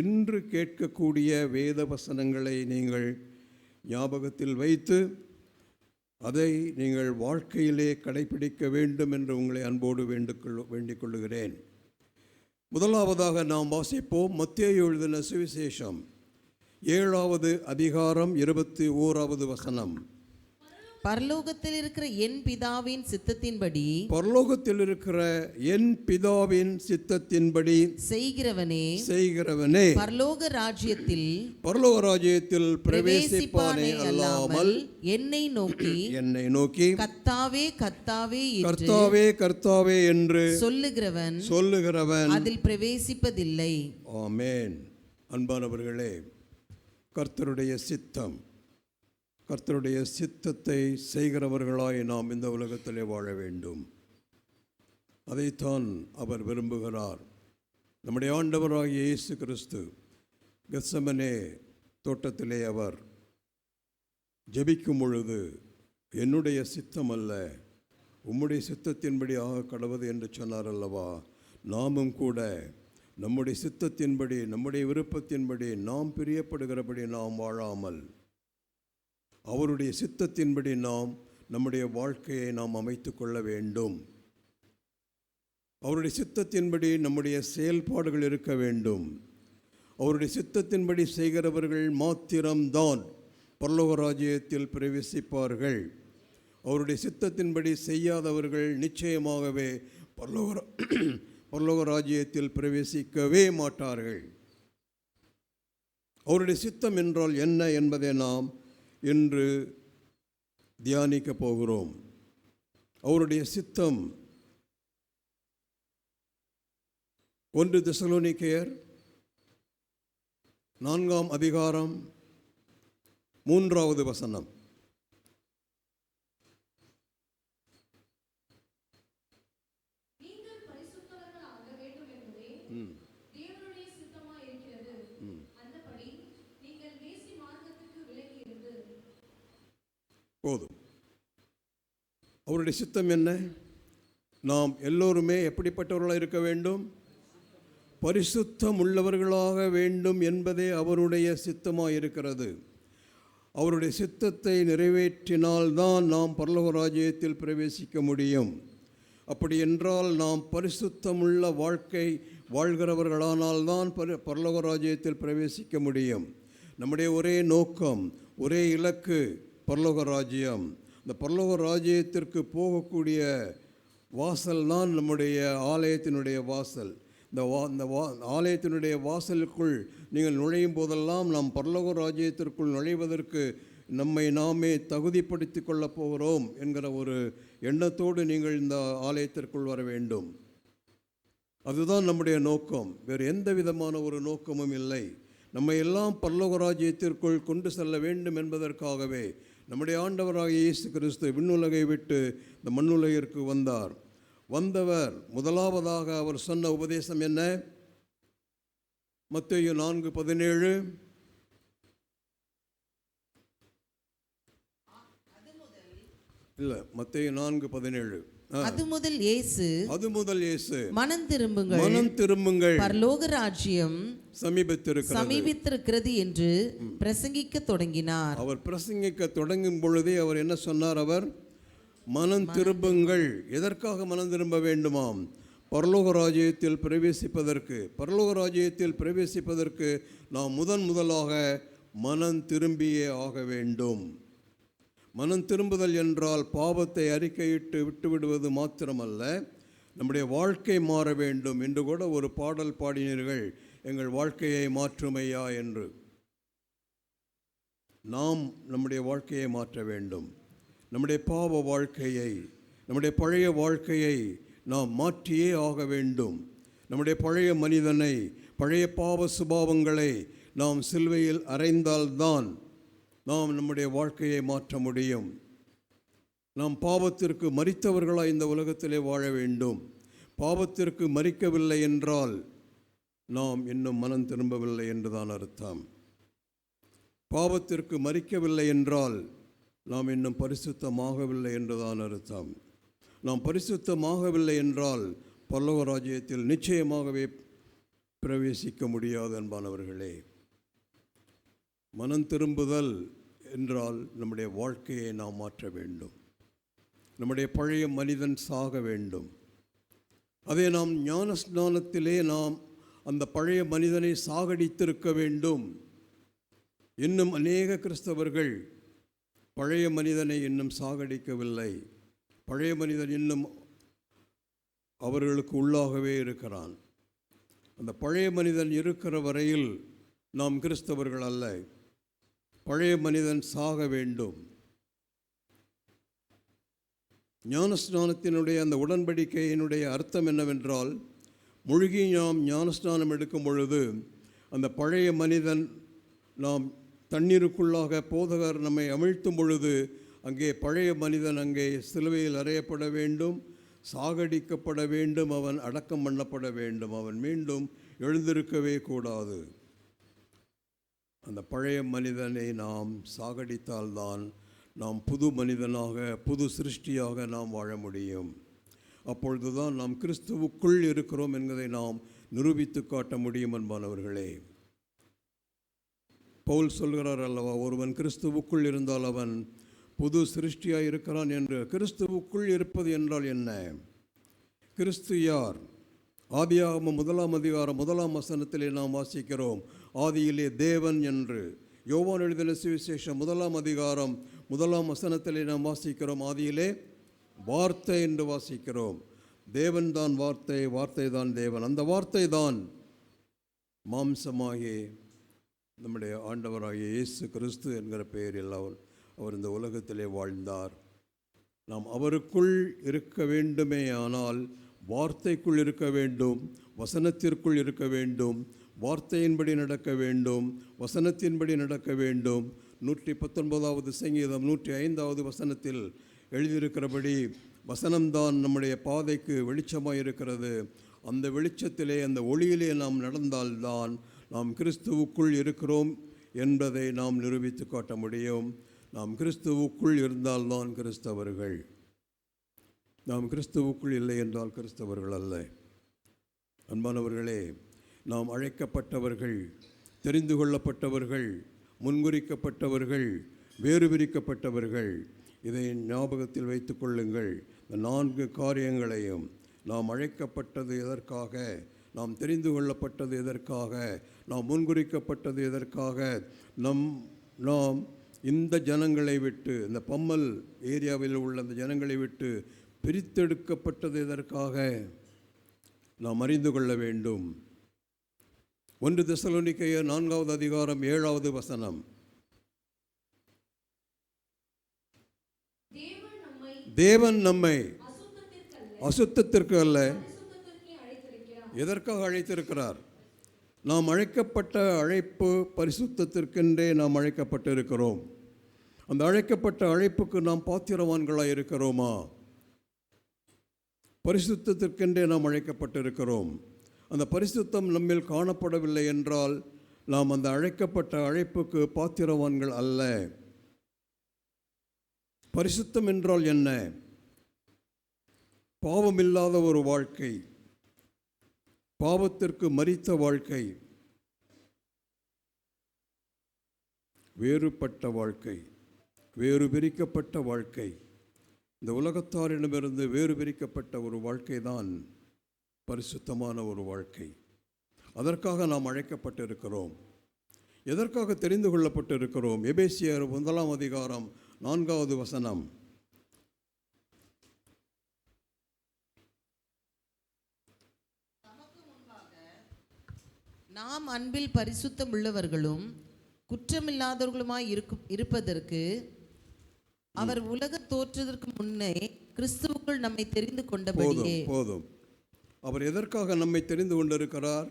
இன்று கேட்கக்கூடிய வேத வசனங்களை நீங்கள் ஞாபகத்தில் வைத்து அதை நீங்கள் வாழ்க்கையிலே கடைபிடிக்க வேண்டும் என்று உங்களை அன்போடு வேண்டிக் கொள்ளுகிறேன். முதலாவதாக நாம் வாசிப்போம் மத்தேயு எழுதின சுவிசேஷம் 7வது அதிகாரம் 21வது வசனம். பரலோகத்தில் இருக்கிற என் பிதாவின் சித்தத்தின்படி, பரலோகத்தில் இருக்கிற என் பிதாவின் சித்தத்தின்படி செய்கிறவனே பரலோக ராஜ்யத்தில் பிரவேசிப்பானே அல்லாமல் என்னை நோக்கி கர்த்தாவே கர்த்தாவே என்று சொல்லுகிறவன் அதில் பிரவேசிப்பதில்லை. ஆமென். அன்பானவர்களே, கர்த்தருடைய சித்தம். கர்த்தருடைய சித்தத்தை செய்கிறவர்களாய் நாம் இந்த உலகத்திலே வாழ வேண்டும். அதைத்தான் அவர் விரும்புகிறார். நம்முடைய ஆண்டவராகிய இயேசு கிறிஸ்து கெத்செமனே தோட்டத்திலே அவர் ஜெபிக்கும் பொழுது, என்னுடைய சித்தம் அல்ல உம்முடைய சித்தத்தின்படி ஆக கடவுது என்று சொன்னார் அல்லவா? நாமும் கூட நம்முடைய சித்தத்தின்படி, நம்முடைய விருப்பத்தின்படி, நாம் பிரியப்படுகிறபடி நாம் வாழாமல் அவருடைய சித்தத்தின்படி நாம் நம்முடைய வாழ்க்கையை நாம் அமைத்து கொள்ள வேண்டும். அவருடைய சித்தத்தின்படி நம்முடைய செயல்பாடுகள் இருக்க வேண்டும். அவருடைய சித்தத்தின்படி செய்கிறவர்கள் மாத்திரம்தான் பரலோக ராஜ்யத்தில் பிரவேசிப்பார்கள். அவருடைய சித்தத்தின்படி செய்யாதவர்கள் நிச்சயமாகவே பரலோக ராஜ்யத்தில் பிரவேசிக்கவே மாட்டார்கள். அவருடைய சித்தம் என்றால் என்ன என்பதை நாம் இன்று தியானிக்கப் போகிறோம். அவருடைய சித்தம் 1 தெசலோனிக்கேயர் 4ஆம் அதிகாரம் 3வது வசனம். நீங்கள் பரிசுத்தவர்களாக வேண்டும் என்பதே தேவனுடைய சித்தமாய் இருக்கிறது. அந்தபடி நீங்கள் வேசி மார்க்கத்துக்கு விலகி இருந்து. போதும். அவருடைய சித்தம் என்ன? நாம் எல்லோருமே எப்படிப்பட்டவர்களாக இருக்க வேண்டும்? பரிசுத்தம் உள்ளவர்களாக வேண்டும் என்பதே அவருடைய சித்தமாக இருக்கிறது. அவருடைய சித்தத்தை நிறைவேற்றினால்தான் நாம் பரலோக ராஜ்யத்தில் பிரவேசிக்க முடியும். அப்படி என்றால் நாம் பரிசுத்தமுள்ள வாழ்க்கை வாழ்கிறவர்களானால்தான் பரலோக ராஜ்யத்தில் பிரவேசிக்க முடியும். நம்முடைய ஒரே நோக்கம், ஒரே இலக்கு பரலோக ராஜ்யம். இந்த பரலோக ராஜ்யத்திற்கு போகக்கூடிய வாசல் தான் நம்முடைய ஆலயத்தினுடைய வாசல். இந்த ஆலயத்தினுடைய வாசலுக்குள் நீங்கள் நுழையும் போதெல்லாம் நாம் பரலோக ராஜ்யத்திற்குள் நுழைவதற்கு நம்மை நாமே தகுதிப்படுத்தி கொள்ளப் போகிறோம் என்கிற ஒரு எண்ணத்தோடு நீங்கள் இந்த ஆலயத்திற்குள் வர வேண்டும். அதுதான் நம்முடைய நோக்கம். வேறு எந்த விதமான ஒரு நோக்கமும் இல்லை. நம்மை எல்லாம் பரலோக ராஜ்யத்திற்குள் கொண்டு செல்ல வேண்டும் என்பதற்காகவே நம்முடைய ஆண்டவராகிய இயேசு கிறிஸ்து விண்ணுலகை விட்டு இந்த மண்ணுலகிற்கு வந்தார். வந்தவர் முதலாவதாக அவர் சொன்ன உபதேசம் என்ன? மத்தேயு 4:17. இல்லை, மத்தேயு 4:17. அது முதல் இயேசு மனம் திரும்புங்கள் பரலோக ராஜ்யம் சமீபித்திருக்கிறது என்று பிரசங்கிக்க தொடங்கினார். அவர் பிரசங்கிக்க தொடங்கும் பொழுதே அவர் என்ன சொன்னார்? அவர் மனம் திரும்புங்கள். எதற்காக மனம் திரும்ப வேண்டுமாம்? பரலோக ராஜ்யத்தில் பிரவேசிப்பதற்கு. பரலோக ராஜ்யத்தில் பிரவேசிப்பதற்கு நாம் முதலாக மனம் திரும்பியே ஆக வேண்டும். மனம் திரும்புதல் என்றால் பாவத்தை அறிக்கையிட்டு விட்டுவிடுவது மாத்திரமல்ல, நம்முடைய வாழ்க்கை மாற வேண்டும். என்று கூட ஒரு பாடல் பாடினீர்கள், எங்கள் வாழ்க்கையை மாற்றுமையா என்று. நாம் நம்முடைய வாழ்க்கையை மாற்ற வேண்டும். நம்முடைய பாவ வாழ்க்கையை, நம்முடைய பழைய வாழ்க்கையை நாம் மாற்றியே ஆக வேண்டும். நம்முடைய பழைய மனிதனை, பழைய பாவ சுபாவங்களை நாம் சிலுவையில் அறைந்தால்தான் நாம் நம்முடைய வாழ்க்கையை மாற்ற முடியும். நாம் பாவத்திற்கு மரித்தவர்களாக இந்த உலகத்திலே வாழ வேண்டும். பாவத்திற்கு மரிக்கவில்லை என்றால் நாம் இன்னும் மனம் திரும்பவில்லை என்றுதான் அர்த்தம். பாவத்திற்கு மரிக்கவில்லை என்றால் நாம் இன்னும் பரிசுத்தமாகவில்லை என்றுதான் அர்த்தம். நாம் பரிசுத்தமாகவில்லை என்றால் பரலோக ராஜ்யத்தில் நிச்சயமாகவே பிரவேசிக்க முடியாது. அன்பானவர்களே, மனம் திரும்புதல் என்றால் நம்முடைய வாழ்க்கையை நாம் மாற்ற வேண்டும். நம்முடைய பழைய மனிதன் சாக வேண்டும். அதை நாம் ஞான ஸ்நானத்திலே நாம் அந்த பழைய மனிதனை சாகடித்திருக்க வேண்டும். இன்னும் அநேக கிறிஸ்தவர்கள் பழைய மனிதனை இன்னும் சாகடிக்கவில்லை. பழைய மனிதன் இன்னும் அவர்களுக்கு உள்ளாகவே இருக்கிறான். அந்த பழைய மனிதன் இருக்கிற வரையில் நாம் கிறிஸ்தவர்கள் அல்ல. பழைய மனிதன் சாக வேண்டும். ஞானஸ்நானத்தினுடைய அந்த உடன்படிக்கையினுடைய அர்த்தம் என்னவென்றால், முழுகி நாம் ஞானஸ்நானம் எடுக்கும் பொழுது அந்த பழைய மனிதன் நாம் தண்ணீருக்குள்ளாக போதகர் நம்மை அமிழ்த்தும் பொழுது அங்கே பழைய மனிதன் அங்கே சிலுவையில் அறையப்பட வேண்டும், சாகடிக்கப்பட வேண்டும், அவன் அடக்கம் பண்ணப்பட வேண்டும், அவன் மீண்டும் எழுந்திருக்கவே கூடாது. அந்த பழைய மனிதனை நாம் சாகடித்தால்தான் நாம் புது மனிதனாக, புது சிருஷ்டியாக நாம் வாழ முடியும். அப்பொழுதுதான் நாம் கிறிஸ்துவுக்குள் இருக்கிறோம் என்பதை நாம் நிரூபித்து காட்ட முடியும். அன்பானவர்களே, பவுல் சொல்கிறார் அல்லவா, ஒருவன் கிறிஸ்துவுக்குள் இருந்தால் அவன் புது சிருஷ்டியாக இருக்கிறான் என்று. கிறிஸ்துவுக்குள் இருப்பது என்றால் என்ன? கிறிஸ்து யார்? ஆதியாகமம் 1 அதிகாரம் 1 வசனத்திலே நாம் வாசிக்கிறோம், ஆதியிலே தேவன் என்று. யோவான் எழுதின சுவிசேஷம் 1 அதிகாரம் 1 வசனத்திலே நாம் வாசிக்கிறோம், ஆதியிலே வார்த்தை என்று வாசிக்கிறோம். தேவன் தான் வார்த்தை, வார்த்தை தான் தேவன். அந்த வார்த்தை தான் மாம்சமாகி நம்முடைய ஆண்டவராகிய இயேசு கிறிஸ்து என்கிற பெயரில் அவர் இந்த உலகத்திலே வாழ்ந்தார். நாம் அவருக்குள் இருக்க வேண்டுமே, ஆனால் வார்த்தைக்குள் இருக்க வேண்டும், வசனத்திற்குள் இருக்க வேண்டும், வார்த்தையின்படி நடக்க வேண்டும், வசனத்தின்படி நடக்க வேண்டும். 119வது சங்கீதம் 105வது வசனத்தில் எழுதியிருக்கிறபடி வசனம்தான் நம்முடைய பாதைக்கு வெளிச்சமாக இருக்கிறது. அந்த வெளிச்சத்திலே, அந்த ஒளியிலே நாம் நடந்தால்தான் நாம் கிறிஸ்துவுக்குள் இருக்கிறோம் என்பதை நாம் நிரூபித்து காட்ட முடியும். நாம் கிறிஸ்துவுக்குள் இருந்தால்தான் கிறிஸ்தவர்கள். நாம் கிறிஸ்துவுக்குள் இல்லை என்றால் கிறிஸ்தவர்கள் அல்ல. அன்பானவர்களே, நாம் அழைக்கப்பட்டவர்கள், தெரிந்து கொள்ளப்பட்டவர்கள், முன்குறிக்கப்பட்டவர்கள், வேறு பிரிக்கப்பட்டவர்கள். இதை ஞாபகத்தில் வைத்து கொள்ளுங்கள். இந்த 4 காரியங்களையும், நாம் அழைக்கப்பட்டது எதற்காக, நாம் தெரிந்து கொள்ளப்பட்டது எதற்காக, நாம் முன்குறிக்கப்பட்டது எதற்காக, நாம் இந்த ஜனங்களை விட்டு, இந்த பம்மல் ஏரியாவில் உள்ள அந்த ஜனங்களை விட்டு பிரித்தெடுக்கப்பட்டது எதற்காக நாம் அறிந்து கொள்ள வேண்டும். 1 தெசலோனிக்கேயர் 4வது அதிகாரம் 7வது வசனம், தேவன் நம்மை அசுத்தத்திற்கு அல்ல, எதற்காக அழைத்திருக்கிறார்? நாம் அழைக்கப்பட்ட அழைப்பு பரிசுத்தத்திற்கென்றே நாம் அழைக்கப்பட்டிருக்கிறோம். அந்த அழைக்கப்பட்ட அழைப்புக்கு நாம் பாத்திரவான்களாக இருக்கிறோமா? பரிசுத்தத்திற்கென்றே நாம் அழைக்கப்பட்டிருக்கிறோம். அந்த பரிசுத்தம் நம்மில் காணப்படவில்லை என்றால் நாம் அந்த அழைக்கப்பட்ட அழைப்புக்கு பாத்திரவான்கள் அல்ல. பரிசுத்தம் என்றால் என்ன? பாவமில்லாத ஒரு வாழ்க்கை, பாவத்திற்கு மரித்த வாழ்க்கை, வேறுபட்ட வாழ்க்கை, வேறு பிரிக்கப்பட்ட வாழ்க்கை. இந்த உலகத்தாரிடமிருந்து வேறு பிரிக்கப்பட்ட ஒரு வாழ்க்கை தான் பரிசுத்தமான ஒரு வாழ்க்கை. அதற்காக நாம் அழைக்கப்பட்டிருக்கிறோம். எதற்காக தெரிந்து கொள்ளப்பட்டிருக்கிறோம்? எபேசியர் 1 அதிகாரம் 4வது வசனம், நாம் அன்பில் பரிசுத்தம் உள்ளவர்களும் குற்றமில்லாதவர்களுமாய் இருப்பதற்கு அவர் உலக தோற்றதற்கு முன்னே கிறிஸ்துவுக்குள் நம்மை தெரிந்து கொண்டபடியே. போதும். அவர் எதற்காக நம்மை தெரிந்து கொண்டிருக்கிறார்?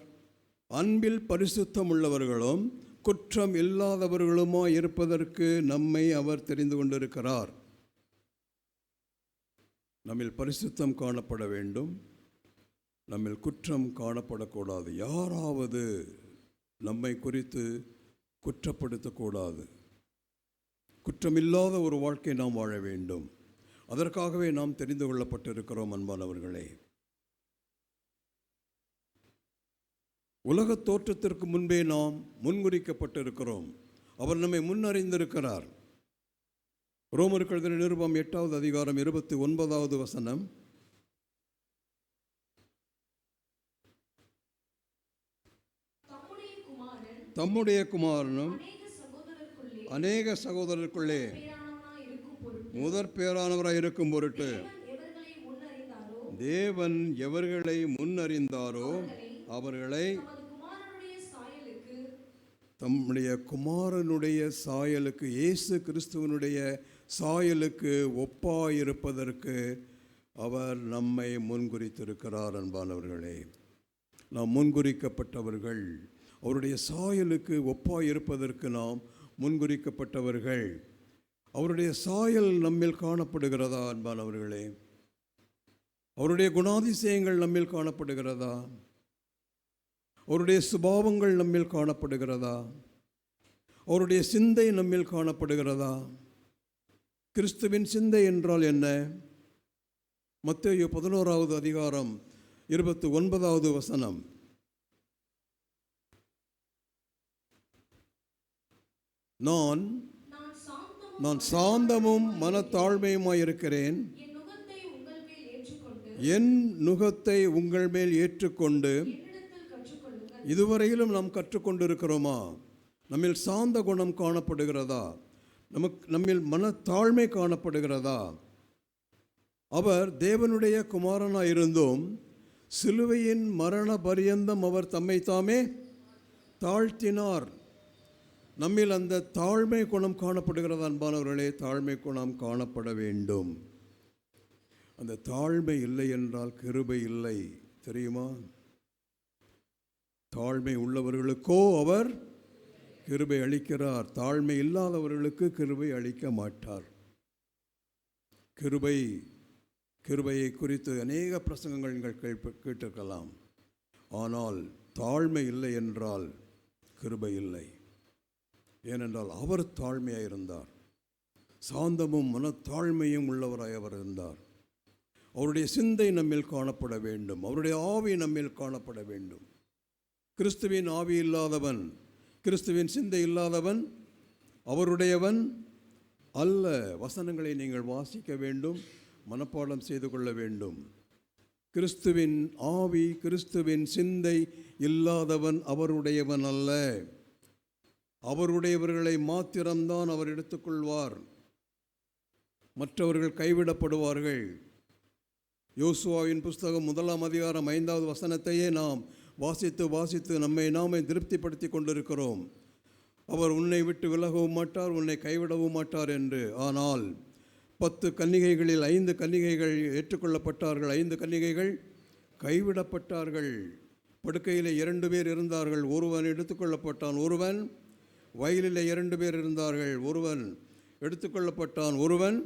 அன்பில் பரிசுத்தம் உள்ளவர்களும் குற்றம் இல்லாதவர்களுமாய் இருப்பதற்கு நம்மை அவர் தெரிந்து கொண்டிருக்கிறார். நம்மில் பரிசுத்தம் காணப்பட வேண்டும், நம்மில் குற்றம் காணப்படக்கூடாது. யாராவது நம்மை குறித்து குற்றப்படுத்தக்கூடாது. குற்றமில்லாத ஒரு வாழ்க்கை நாம் வாழ வேண்டும். அதற்காகவே நாம் தெரிந்து கொள்ளப்பட்டிருக்கிறோம். அன்பானவர்களே, உலக தோற்றத்திற்கு முன்பே நாம் முன்குறிக்கப்பட்டிருக்கிறோம். அவர் நம்மை முன்னறிந்திருக்கிறார். ரோமருக்கு எழுதின நிருபம் 8வது அதிகாரம் 29வது வசனம், தம்முடைய குமாரனும் அநேக சகோதரருக்குள்ளே முதற் பேரானவராய் இருக்கும் பொருட்டு தேவன் எவர்களை முன்னறிந்தாரோ அவர்களை தம்முடைய குமாரனுடைய சாயலுக்கு, இயேசு கிறிஸ்துவனுடைய சாயலுக்கு ஒப்பாயிருப்பதற்கு அவர் நம்மை முன்குறித்திருக்கிறார். அன்பானவர்களே, நாம் முன்குறிக்கப்பட்டவர்கள். அவருடைய சாயலுக்கு ஒப்பாயிருப்பதற்கு நாம் முன்குறிக்கப்பட்டவர்கள். அவருடைய சாயல் நம்மில் காணப்படுகிறதா அன்பானவர்களே? அவருடைய குணாதிசயங்கள் நம்மில் காணப்படுகிறதா? அவருடைய சுபாவங்கள் நம்மில் காணப்படுகிறதா? அவருடைய சிந்தை நம்மில் காணப்படுகிறதா? கிறிஸ்துவின் சிந்தை என்றால் என்ன? மத்தேயு 11வது அதிகாரம் 29வது வசனம். நான் சாந்தமும் மனத்தாழ்மையுமாயிருக்கிறேன். என் நுகத்தை உங்கள் மேல் ஏற்றுக்கொண்டு. இதுவரையிலும் நாம் கற்றுக்கொண்டிருக்கிறோமா? நம்மில் சாந்த குணம் காணப்படுகிறதா? நம்மில் மனத்தாழ்மை காணப்படுகிறதா? அவர் தேவனுடைய குமாரனாயிருந்தும் சிலுவையின் மரண பரியந்தம் அவர் தம்மை தாமே தாழ்த்தினார். நம்மில் அந்த தாழ்மை குணம் காணப்படுகிறது அன்பானவர்களே. தாழ்மை குணம் காணப்பட வேண்டும். அந்த தாழ்மை இல்லை என்றால் கிருபை இல்லை, தெரியுமா? தாழ்மை உள்ளவர்களுக்கோ அவர் கிருபை அளிக்கிறார். தாழ்மை இல்லாதவர்களுக்கு கிருபை அளிக்க மாட்டார். கிருபையை குறித்து அநேக பிரசங்கங்கள் நீங்கள் கேட்டிருக்கலாம். ஆனால் தாழ்மை இல்லை என்றால் கிருபை இல்லை. ஏனென்றால் அவர் தாழ்மையாக இருந்தார். சாந்தமும் மனத்தாழ்மையும் உள்ளவராய் அவர் இருந்தார். அவருடைய சிந்தை நம்மில் காணப்பட வேண்டும். அவருடைய ஆவி நம்மில் காணப்பட வேண்டும். கிறிஸ்துவின் ஆவி இல்லாதவன், கிறிஸ்துவின் சிந்தை இல்லாதவன் அவருடையவன் அல்ல. வசனங்களை நீங்கள் வாசிக்க வேண்டும், மனப்பாடம் செய்து கொள்ள வேண்டும். கிறிஸ்துவின் ஆவி, கிறிஸ்துவின் சிந்தை இல்லாதவன் அவருடையவன் அல்ல. அவருடையவர்களை மாத்திரம்தான் அவர் எடுத்துக்கொள்வார். மற்றவர்கள் கைவிடப்படுவார்கள். யோசுவாவின் புஸ்தகம் 1ஆம் அதிகாரம் 5வது வசனத்தையே நாம் வாசித்து நம்மை நாமே திருப்திப்படுத்தி கொண்டிருக்கிறோம். அவர் உன்னை விட்டு விலகவும் மாட்டார், உன்னை கைவிடவும் மாட்டார் என்று. ஆனால் 10 கன்னிகைகளில் 5 கன்னிகைகள் ஏற்றுக்கொள்ளப்பட்டார்கள், 5 கன்னிகைகள் கைவிடப்பட்டார்கள். படுக்கையில் 2 பேர் இருந்தார்கள், ஒருவன் எடுத்துக்கொள்ளப்பட்டான். ஒருவன் வயலில் 2 பேர் இருந்தார்கள், ஒருவன் எடுத்துக்கொள்ளப்பட்டான். ஒருவன்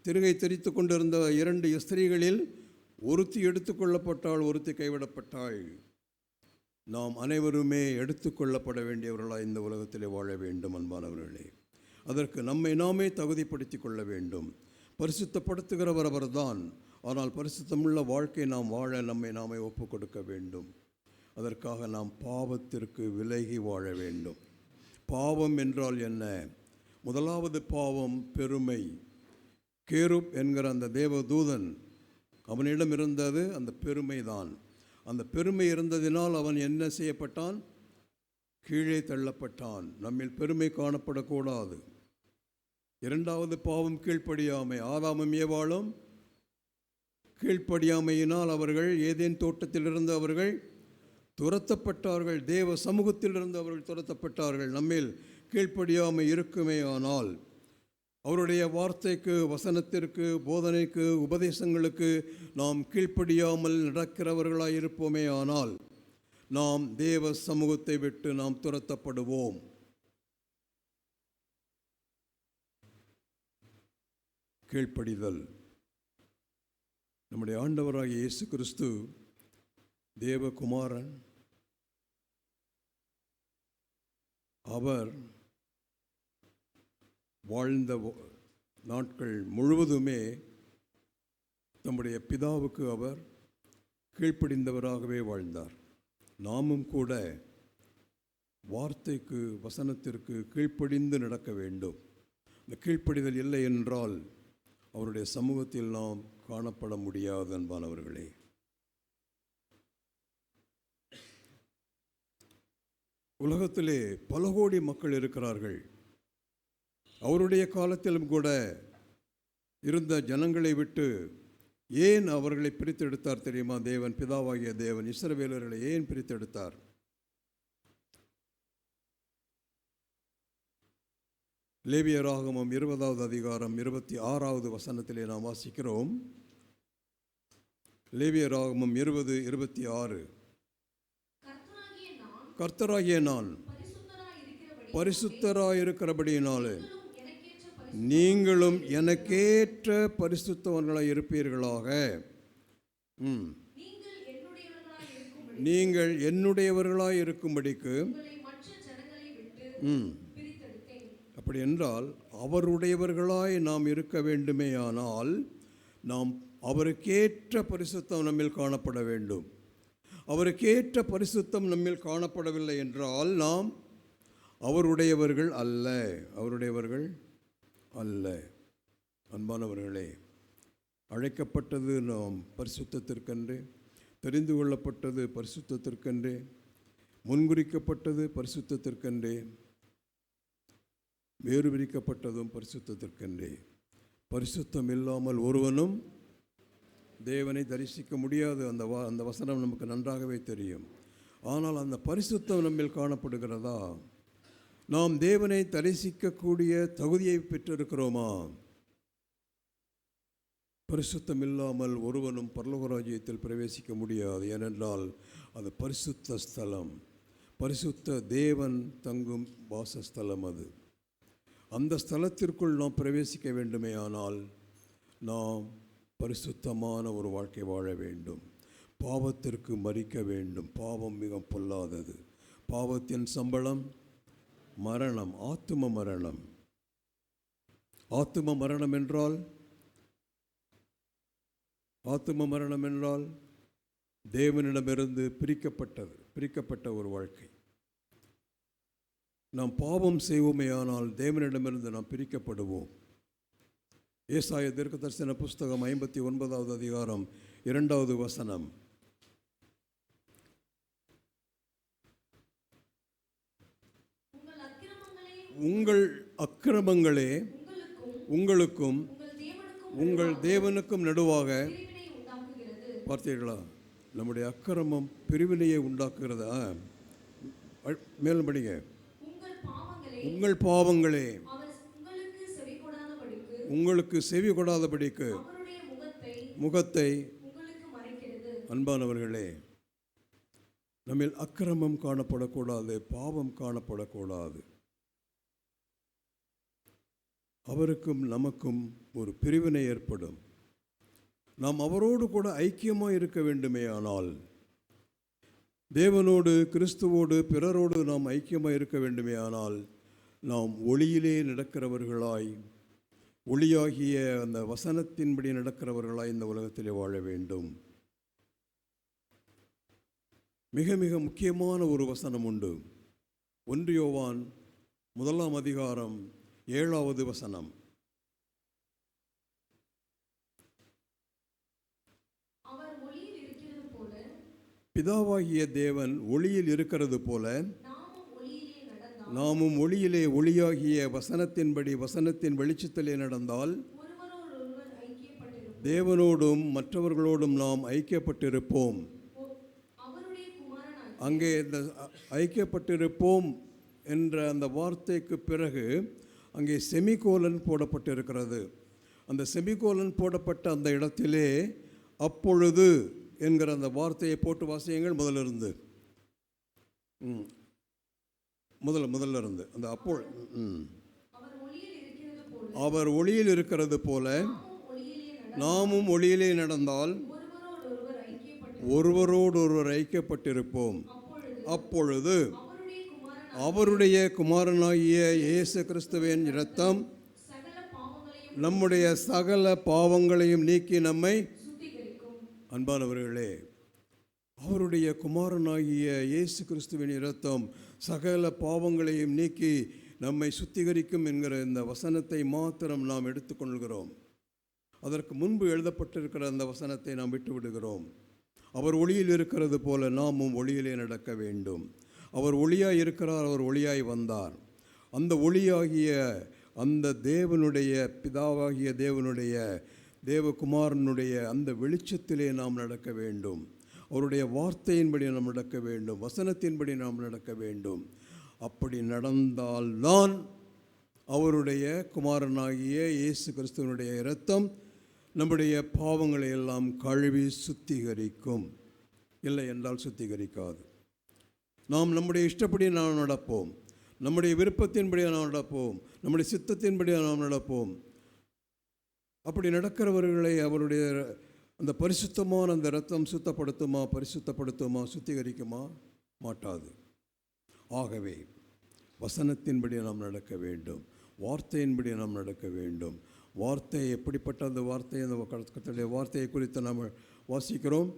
திருகை தெரித்து கொண்டிருந்த 2 ஸ்திரீகளில் ஒருத்தி எடுத்துக்கொள்ளப்பட்டாள், ஒருத்தி கைவிடப்பட்டாள். நாம் அனைவருமே எடுத்துக்கொள்ளப்பட வேண்டியவர்களாக இந்த உலகத்திலே வாழ வேண்டும் அன்பானவர்களே. அதற்கு நம்மை நாமே தகுதிப்படுத்தி கொள்ள வேண்டும். பரிசுத்தப்படுத்துகிறவர் அவர்தான். ஆனால் பரிசுத்தமுள்ள வாழ்க்கை நாம் வாழ நம்மை நாமே ஒப்புக் கொடுக்க வேண்டும். அதற்காக நாம் பாவத்திற்கு விலகி வாழ வேண்டும். பாவம் என்றால் என்ன? முதலாவது பாவம் பெருமை. கேருப் என்கிற அந்த தேவதூதன், அவனிடம் இருந்தது அந்த பெருமைதான். அந்த பெருமை இருந்ததினால் அவன் என்ன செய்யப்பட்டான்? கீழே தள்ளப்பட்டான். நம்மில் பெருமை காணப்படக்கூடாது. இரண்டாவது பாவம் கீழ்ப்படியாமை. ஆதாமும் ஏவாளும் கீழ்ப்படியாமையினால் அவர்கள் ஏதேன் தோட்டத்திலிருந்து அவர்கள் துரத்தப்பட்டார்கள். தேவ சமூகத்திலிருந்து அவர்கள் துரத்தப்பட்டார்கள். நம்மில் கீழ்ப்படியாமை இருக்குமே ஆனால், அவருடைய வார்த்தைக்கு, வசனத்திற்கு, போதனைக்கு, உபதேசங்களுக்கு நாம் கீழ்ப்படியாமல் நடக்கிறவர்களாய் இருப்போமே ஆனால் நாம் தேவ சமூகத்தை விட்டு நாம் துரத்தப்படுவோம். கீழ்ப்படிதல். நம்முடைய ஆண்டவராகிய இயேசு கிறிஸ்து தேவகுமாரன். அவர் வாழ்ந்த நாட்கள் முழுவதுமே நம்முடைய பிதாவுக்கு அவர் கீழ்ப்படிந்தவராகவே வாழ்ந்தார். நாமும் கூட வார்த்தைக்கு, வசனத்திற்கு கீழ்ப்படிந்து நடக்க வேண்டும். இந்த கீழ்ப்படிதல் இல்லை என்றால் அவருடைய சமூகத்தில் நாம் காணப்பட முடியாது அன்பானவர்களே. உலகத்திலே பல கோடி மக்கள் இருக்கிறார்கள். அவருடைய காலத்திலும் கூட இருந்த ஜனங்களை விட்டு ஏன் அவர்களை பிரித்தெடுத்தார் தெரியுமா? தேவன், பிதாவாகிய தேவன் இஸ்ரவேலர்களை ஏன் பிரித்தெடுத்தார்? லேவியராகமம் 20வது அதிகாரம் 26வது வசனத்திலே நாம் வாசிக்கிறோம். லேவியராகமம் 20:26. கர்த்தராகிய நான் பரிசுத்தராயிருக்கிறபடியினாலே எனக்கேற்ற நீங்களும் எனக்கேற்ற பரிசுத்தவர்களாய் இருப்பீர்களாக. நீங்கள் என்னுடையவர்களாய் இருக்கும்படிக்கு உங்களை மற்ற ஜனங்களை விட்டு பிரித்தெடுத்தேன். அப்படி என்றால் அவருடையவர்களாய் நாம் இருக்க வேண்டுமேயானால் நாம் அவருக்கேற்ற பரிசுத்தம் நம்மில் காணப்பட வேண்டும். அவருக்கேற்ற பரிசுத்தம் நம்மில் காணப்படவில்லை என்றால் நாம் அவருடையவர்கள் அல்ல. அவருடையவர்கள் அல்ல. அன்பானவர்களே, அழைக்கப்பட்டது நாம் பரிசுத்தத்திற்கென்றே, தெரிந்து கொள்ளப்பட்டது பரிசுத்தத்திற்கென்றே, முன்குறிக்கப்பட்டது பரிசுத்தத்திற்கென்றே, வேறு பிரிக்கப்பட்டதும் பரிசுத்தத்திற்கென்றே. பரிசுத்தம் இல்லாமல் ஒருவனும் தேவனை தரிசிக்க முடியாது. அந்த வசனம் நமக்கு நன்றாகவே தெரியும். ஆனால் அந்த பரிசுத்தம் நம்மில் காணப்படுகிறதா? நாம் தேவனை தரிசிக்கக்கூடிய தகுதியை பெற்றிருக்கிறோமா? பரிசுத்தம் இல்லாமல் ஒருவனும் பரலோக ராஜ்யத்தில் பிரவேசிக்க முடியாது. ஏனென்றால் அது பரிசுத்த ஸ்தலம், பரிசுத்த தேவன் தங்கும் வாசஸ்தலம். அது அந்த ஸ்தலத்திற்குள் நாம் பிரவேசிக்க வேண்டுமே ஆனால் நாம் பரிசுத்தமான ஒரு வாழ்க்கை வாழ வேண்டும். பாவத்திற்கு மரிக்க வேண்டும். பாவம் மிக பொல்லாதது. பாவத்தின் சம்பளம் மரணம், ஆத்தும மரணம். ஆத்தும மரணம் என்றால் தேவனிடமிருந்து பிரிக்கப்பட்ட ஒரு வாழ்க்கை. நாம் பாவம் செய்வோமேயானால் தேவனிடமிருந்து நாம் பிரிக்கப்படுவோம். ஏசாயா தீர்க்கதரிசன புஸ்தகம் 59வது அதிகாரம் 2வது வசனம். உங்கள் அக்கிரமங்களே உங்களுக்கும் உங்கள் தேவனுக்கும் நடுவாக. பார்த்தீர்களா? நம்முடைய அக்கிரமம் பிரிவினையை உண்டாக்குகிறதா? மேலும் படிங்க. உங்கள் பாவங்களே உங்களுக்கு செவி கொடாதபடிக்கு முகத்தை. அன்பானவர்களே, நம்மில் அக்கிரமம் காணப்படக்கூடாது, பாவம் காணப்படக்கூடாது. அவருக்கும் நமக்கும் ஒரு பிரிவினை ஏற்படும். நாம் அவரோடு கூட ஐக்கியமாக இருக்க வேண்டுமே ஆனால், தேவனோடு, கிறிஸ்துவோடு, பிறரோடு நாம் ஐக்கியமாக இருக்க வேண்டுமே ஆனால் நாம் ஒளியிலே நடக்கிறவர்களாய், ஒளியாகிய அந்த வசனத்தின்படி நடக்கிறவர்களாய் இந்த உலகத்திலே வாழ வேண்டும். மிக மிக முக்கியமான ஒரு வசனம் உண்டு. 1 யோவான் 1ஆம் அதிகாரம் 7வது வசனம். பிதாவாகிய தேவன் ஒளியில் இருக்கிறது போல நாமும் ஒளியிலே ஒளியாகிய வசனத்தின்படி வசனத்தின் வெளிச்சத்திலே நடந்தால் தேவனோடும் மற்றவர்களோடும் நாம் ஐக்கியப்பட்டிருப்போம். அங்கே இந்த ஐக்கியப்பட்டிருப்போம் என்ற அந்த வார்த்தைக்கு பிறகு அங்கே செமிகோலன் போடப்பட்டிருக்கிறது. அந்த செமிகோலன் போடப்பட்ட அந்த இடத்திலே அப்பொழுது என்கிற அந்த வார்த்தையை போட்டு வாசியங்கள். முதல்ல இருந்து அந்த அவர் ஒளியில் இருக்கிறது போல நாமும் ஒளியிலே நடந்தால் ஒருவரோடொருவர் ஐக்கியப்பட்டிருப்போம். அப்பொழுது அவருடைய குமாரனாகிய இயேசு கிறிஸ்துவின் இரத்தம் நம்முடைய சகல பாவங்களையும் நீக்கி நம்மை. அன்பானவர்களே, அவருடைய குமாரனாகிய இயேசு கிறிஸ்துவின் இரத்தம் சகல பாவங்களையும் நீக்கி நம்மை சுத்திகரிக்கும் என்கிற இந்த வசனத்தை மாத்திரம் நாம் எடுத்துக்கொள்கிறோம். அதற்கு முன்பு எழுதப்பட்டிருக்கிற அந்த வசனத்தை நாம் விட்டு விடுகிறோம். அவர் ஒளியில் இருக்கிறது போல நாமும் ஒளியிலே நடக்க வேண்டும். அவர் ஒளியாய் இருக்கிறார், அவர் ஒளியாய் வந்தார். அந்த ஒளியாகிய அந்த தேவனுடைய, பிதாவாகிய தேவனுடைய, தேவகுமாரனுடைய அந்த வெளிச்சத்திலே நாம் நடக்க வேண்டும். அவருடைய வார்த்தையின்படி நாம் நடக்க வேண்டும், வசனத்தின்படி நாம் நடக்க வேண்டும். அப்படி நடந்தால்தான் அவருடைய குமாரனாகிய இயேசு கிறிஸ்துவனுடைய இரத்தம் நம்முடைய பாவங்களை எல்லாம் கழுவி சுத்திகரிக்கும். இல்லை என்றால் சுத்திகரிக்காது. நாம் நம்முடைய இஷ்டப்படி நாம் நடப்போம். நம்முடைய விருப்பத்தின்படி நாம் நடப்போம், நம்முடைய சித்தத்தின்படி நாம் நடப்போம். அப்படி நடக்கிறவர்களை அவருடைய அந்த பரிசுத்தமான அந்த இரத்தம் பரிசுத்தப்படுத்துமா, சுத்திகரிக்குமா? மாட்டாது. ஆகவே வசனத்தின்படி நாம் நடக்க வேண்டும், வார்த்தையின்படி நாம் நடக்க வேண்டும். வார்த்தை எப்படிப்பட்ட அந்த வார்த்தை, அந்த கர்த்தருடைய வார்த்தையை குறித்து நாம் வாசிக்கிறோம்.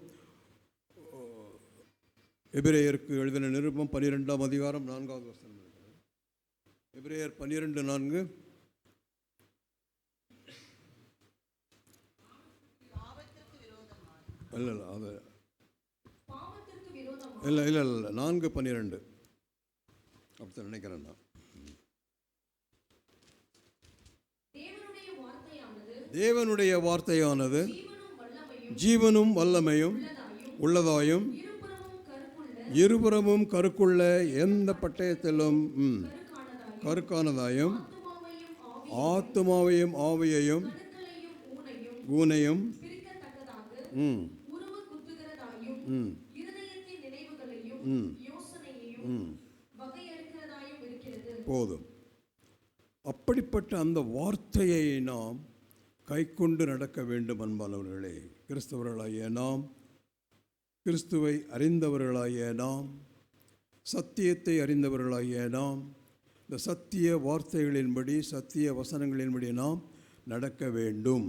எபிரேயருக்கு எழுதின நிருபம் 12ஆம் அதிகாரம் 4வது வசனம். எபிரேயர் 12:4. இல்லை அது பாவத்திற்கு விரோதமாக இல்லை 4:12 அப்படி நினைக்கிறேன் நான். தேவனுடைய வார்த்தையானது ஜீவனும் வல்லமையும் உள்ளதாயும் இருபுறமும் கருக்குள்ள எந்த பட்டயத்திலும் கருக்கானதாயும் ஆத்துமாவையும் ஆவியையும் ஊனையும் போதும். அப்படிப்பட்ட அந்த வார்த்தையை நாம் கைக்கொண்டு நடக்க வேண்டும். அன்பானவர்களே, கிறிஸ்தவர்களாகிய நாம், கிறிஸ்துவை அறிந்தவர்களாகிய நாம், சத்தியத்தை அறிந்தவர்களாகிய நாம், இந்த சத்திய வார்த்தைகளின்படி, சத்திய வசனங்களின்படி நாம் நடக்க வேண்டும்.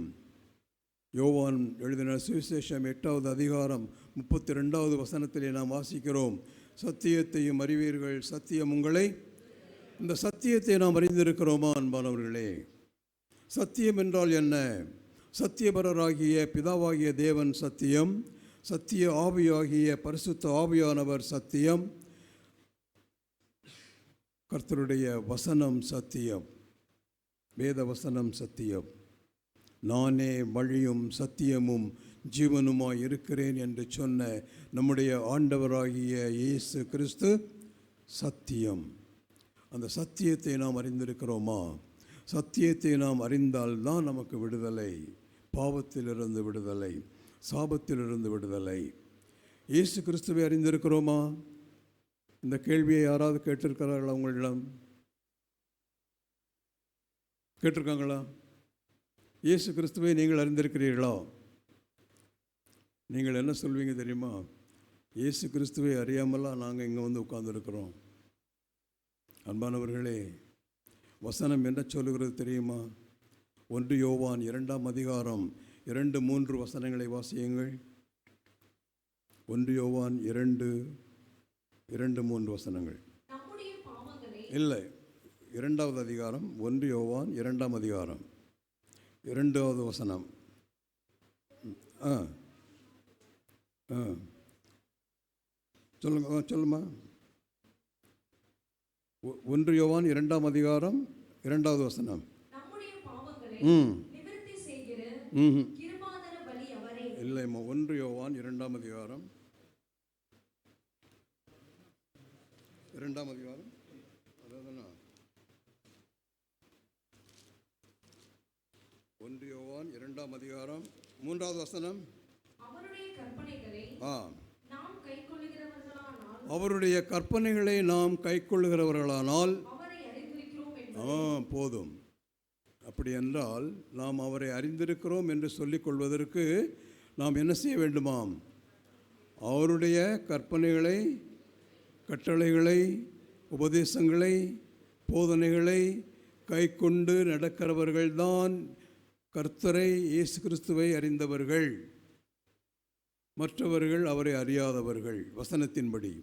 யோவான் எழுதின சுவிசேஷம் 8வது அதிகாரம் 32வது வசனத்திலே நாம் வாசிக்கிறோம், சத்தியத்தையும் அறிவீர்கள், சத்தியம் உங்களை. இந்த சத்தியத்தை நாம் அறிந்திருக்கிறோமா அன்பானவர்களே? சத்தியம் என்றால் என்ன? சத்தியபரராகிய பிதாவாகிய தேவன் சத்தியம், சத்திய ஆவியாகிய பரிசுத்த ஆவியானவர் சத்தியம், கர்த்தருடைய வசனம் சத்தியம், வேத வசனம் சத்தியம். நானே வழியும் சத்தியமும் ஜீவனுமாய் இருக்கிறேன் என்று சொன்ன நம்முடைய ஆண்டவராகிய இயேசு கிறிஸ்து சத்தியம். அந்த சத்தியத்தை நாம் அறிந்திருக்கிறோமா? சத்தியத்தை நாம் அறிந்தால்தான் நமக்கு விடுதலை, பாவத்திலிருந்து விடுதலை, சாபத்திலிருந்து விடுதலை. இயேசு கிறிஸ்துவை அறிந்திருக்கிறோமா? இந்த கேள்வியை யாராவது கேட்டிருக்கிறார்களா? உங்களிடம் கேட்டிருக்காங்களா? இயேசு கிறிஸ்துவை நீங்கள் அறிந்திருக்கிறீர்களா? நீங்கள் என்ன சொல்வீங்க தெரியுமா? இயேசு கிறிஸ்துவை அறியாமலாம் நாங்கள் இங்கே வந்து உட்கார்ந்துருக்கிறோம். அன்பானவர்களே, வசனம் என்ன சொல்லுகிறது தெரியுமா? 1 யோவான் 2ஆம் அதிகாரம் 2-3 வசனங்களை வாசியுங்கள். 1 யோவான் 2-3 வசனங்கள். இல்லை, 2வது அதிகாரம், 1 யோவான் 2ஆம் அதிகாரம் 2வது வசனம். சொல்லுமா. 1 யோவான் 2ஆம் அதிகாரம் 2வது வசனம். இல்லைம்மா, 1 யோவான் 2ஆம் அதிகாரம் 2ஆம் அதிகாரம், அதாவதுண்ணா 1 யோவான் 2ஆம் அதிகாரம் 3வது வசனம். அவருடைய கற்பனைகளை நாம் கைக்கொள்ளுகிறவர்களானால் போதும். அப்படி என்றால் நாம் அவரை அறிந்திருக்கிறோம் என்று சொல்லிக் கொள்வதற்கு நாம் என்ன செய்ய வேண்டுமாம்? அவருடைய கற்பனைகளை, கட்டளைகளை, உபதேசங்களை, போதனைகளை கைக்கொண்டு நடக்கிறவர்கள்தான் கர்த்தரை இயேசு கிறிஸ்துவை அறிந்தவர்கள். மற்றவர்கள் அவரை அறியாதவர்கள். வசனத்தின்படி